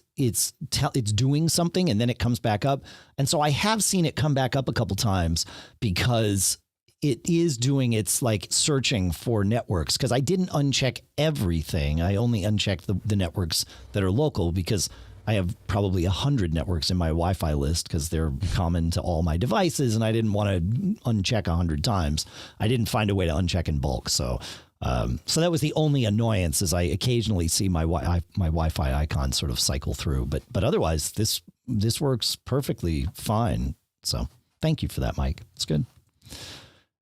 doing something and then it comes back up. And so I have seen it come back up a couple times because it is doing its like searching for networks, because I didn't uncheck everything. I only unchecked the networks that are local, because I have probably 100 networks in my Wi-Fi list because they're common to all my devices, and I didn't want to uncheck 100 times. I didn't find a way to uncheck in bulk. So that was the only annoyance, is I occasionally see my Wi-Fi icon sort of cycle through. But otherwise, this works perfectly fine. So thank you for that, Mike. It's good.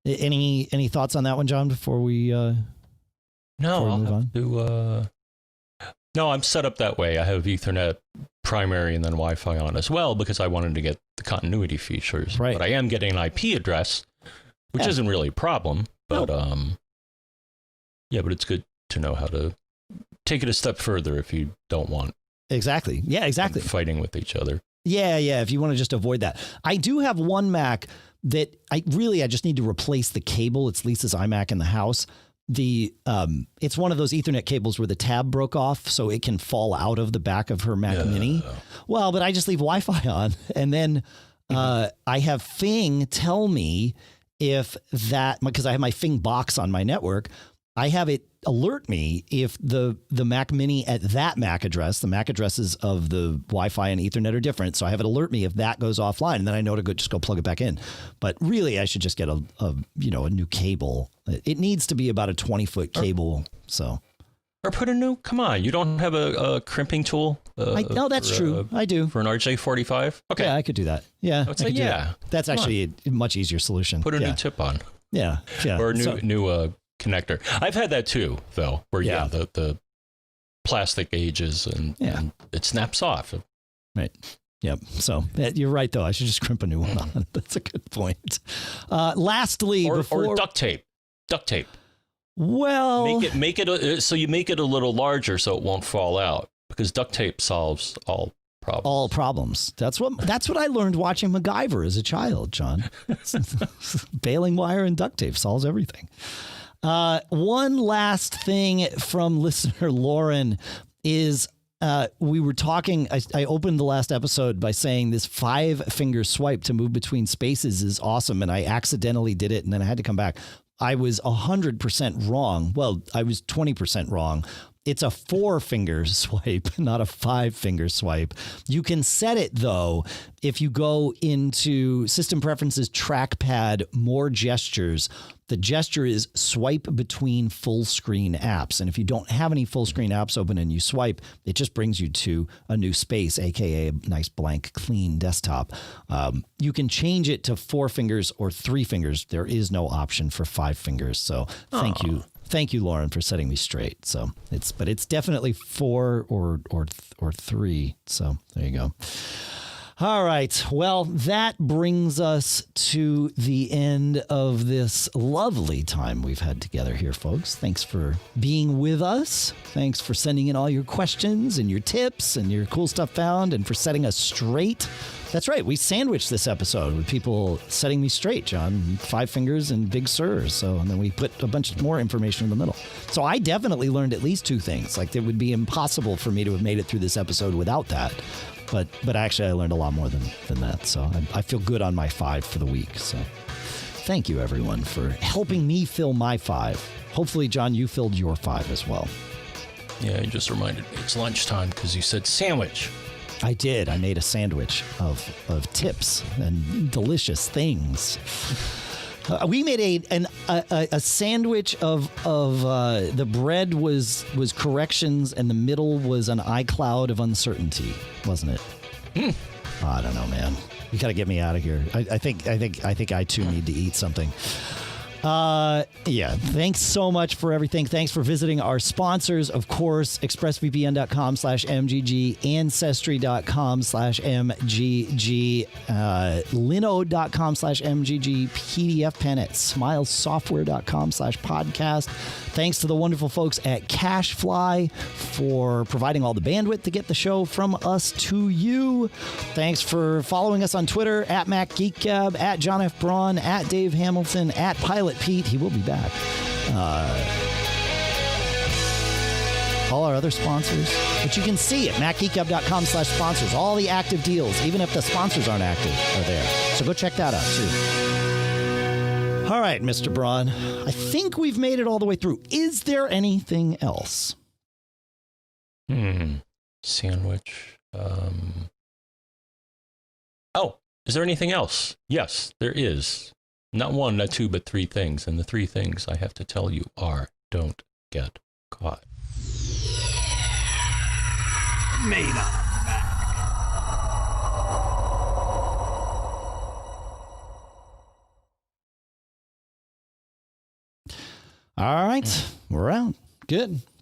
Any thoughts on that one, John, before we move on? No, I'm set up that way. I have Ethernet primary and then Wi-Fi on as well, because I wanted to get the continuity features. Right. But I am getting an IP address, which isn't really a problem. But but it's good to know how to take it a step further if you don't want Exactly. Yeah, exactly. Fighting with each other. Yeah. If you want to just avoid that. I do have one Mac that I just need to replace the cable. It's Lisa's iMac in the house. It's one of those Ethernet cables where the tab broke off, so it can fall out of the back of her Mac Mini. Well, but I just leave Wi-Fi on, and then I have Fing tell me if that, because I have my Fing box on my network, I have it alert me if the Mac Mini at that MAC address, the MAC addresses of the Wi-Fi and Ethernet are different. So I have it alert me if that goes offline, and then I know to just go plug it back in. But really, I should just get a new cable. It needs to be about a 20-foot cable. Or put a new. Come on, you don't have a crimping tool? No, that's true. I do for an RJ45. Okay, yeah, I could do that. Yeah, that's actually a much easier solution. Put a new tip on. Yeah, or a new connector. I've had that too, though, where the plastic ages and it snaps off. Right. Yep. So you're right, though. I should just crimp a new one on. That's a good point. Lastly, or duct tape. Duct tape. Well, make it so you make it a little larger so it won't fall out, because duct tape solves all problems. All problems. That's what I learned watching MacGyver as a child, John. Baling wire and duct tape solves everything. One last thing from listener Lauren is we were talking. I opened the last episode by saying this 5-finger swipe to move between spaces is awesome, and I accidentally did it, and then I had to come back. I was 100% wrong. Well, I was 20% wrong. It's a 4-finger swipe, not a 5-finger swipe. You can set it, though, if you go into System Preferences, Trackpad, More Gestures. The gesture is swipe between full screen apps. And if you don't have any full screen apps open and you swipe, it just brings you to a new space, aka a nice blank, clean desktop. You can change it to 4 fingers or 3 fingers. There is no option for 5 fingers. So thank you. Thank you, Lauren, for setting me straight. So it's definitely 4 or 3. So there you go. All right. Well, that brings us to the end of this lovely time we've had together here, folks. Thanks for being with us. Thanks for sending in all your questions and your tips and your cool stuff found, and for setting us straight. That's right. We sandwiched this episode with people setting me straight, John. 5 fingers and Big Sur. And then we put a bunch more information in the middle. So I definitely learned at least 2 things. Like, it would be impossible for me to have made it through this episode without that. But actually, I learned a lot more than that. So I feel good on my 5 for the week. So thank you, everyone, for helping me fill my 5. Hopefully, John, you filled your 5 as well. Yeah, you just reminded me it's lunchtime because you said sandwich. I did. I made a sandwich of tips and delicious things. We made a sandwich of the bread was corrections and the middle was an iCloud of uncertainty, wasn't it? Oh, I don't know, man. You got to get me out of here. I think I too need to eat something. Yeah. Thanks so much for everything. Thanks for visiting our sponsors, of course, expressvpn.com/MGG, ancestry.com/MGG, linode.com/MGG, PDFpen at smilesoftware.com/podcast. Thanks to the wonderful folks at CacheFly for providing all the bandwidth to get the show from us to you. Thanks for following us on Twitter at Mac Geek Gab, at John F. Braun, at Dave Hamilton, at Pilot Pete. He will be back. All our other sponsors, which you can see at macgeekgab.com/sponsors. All the active deals, even if the sponsors aren't active, are there. So go check that out, too. All right, Mr. Braun, I think we've made it all the way through. Is there anything else? Sandwich. Oh, is there anything else? Yes, there is. Not 1, not 2, but 3 things. And the 3 things I have to tell you are: don't get caught. Made up. All right, we're out. Good.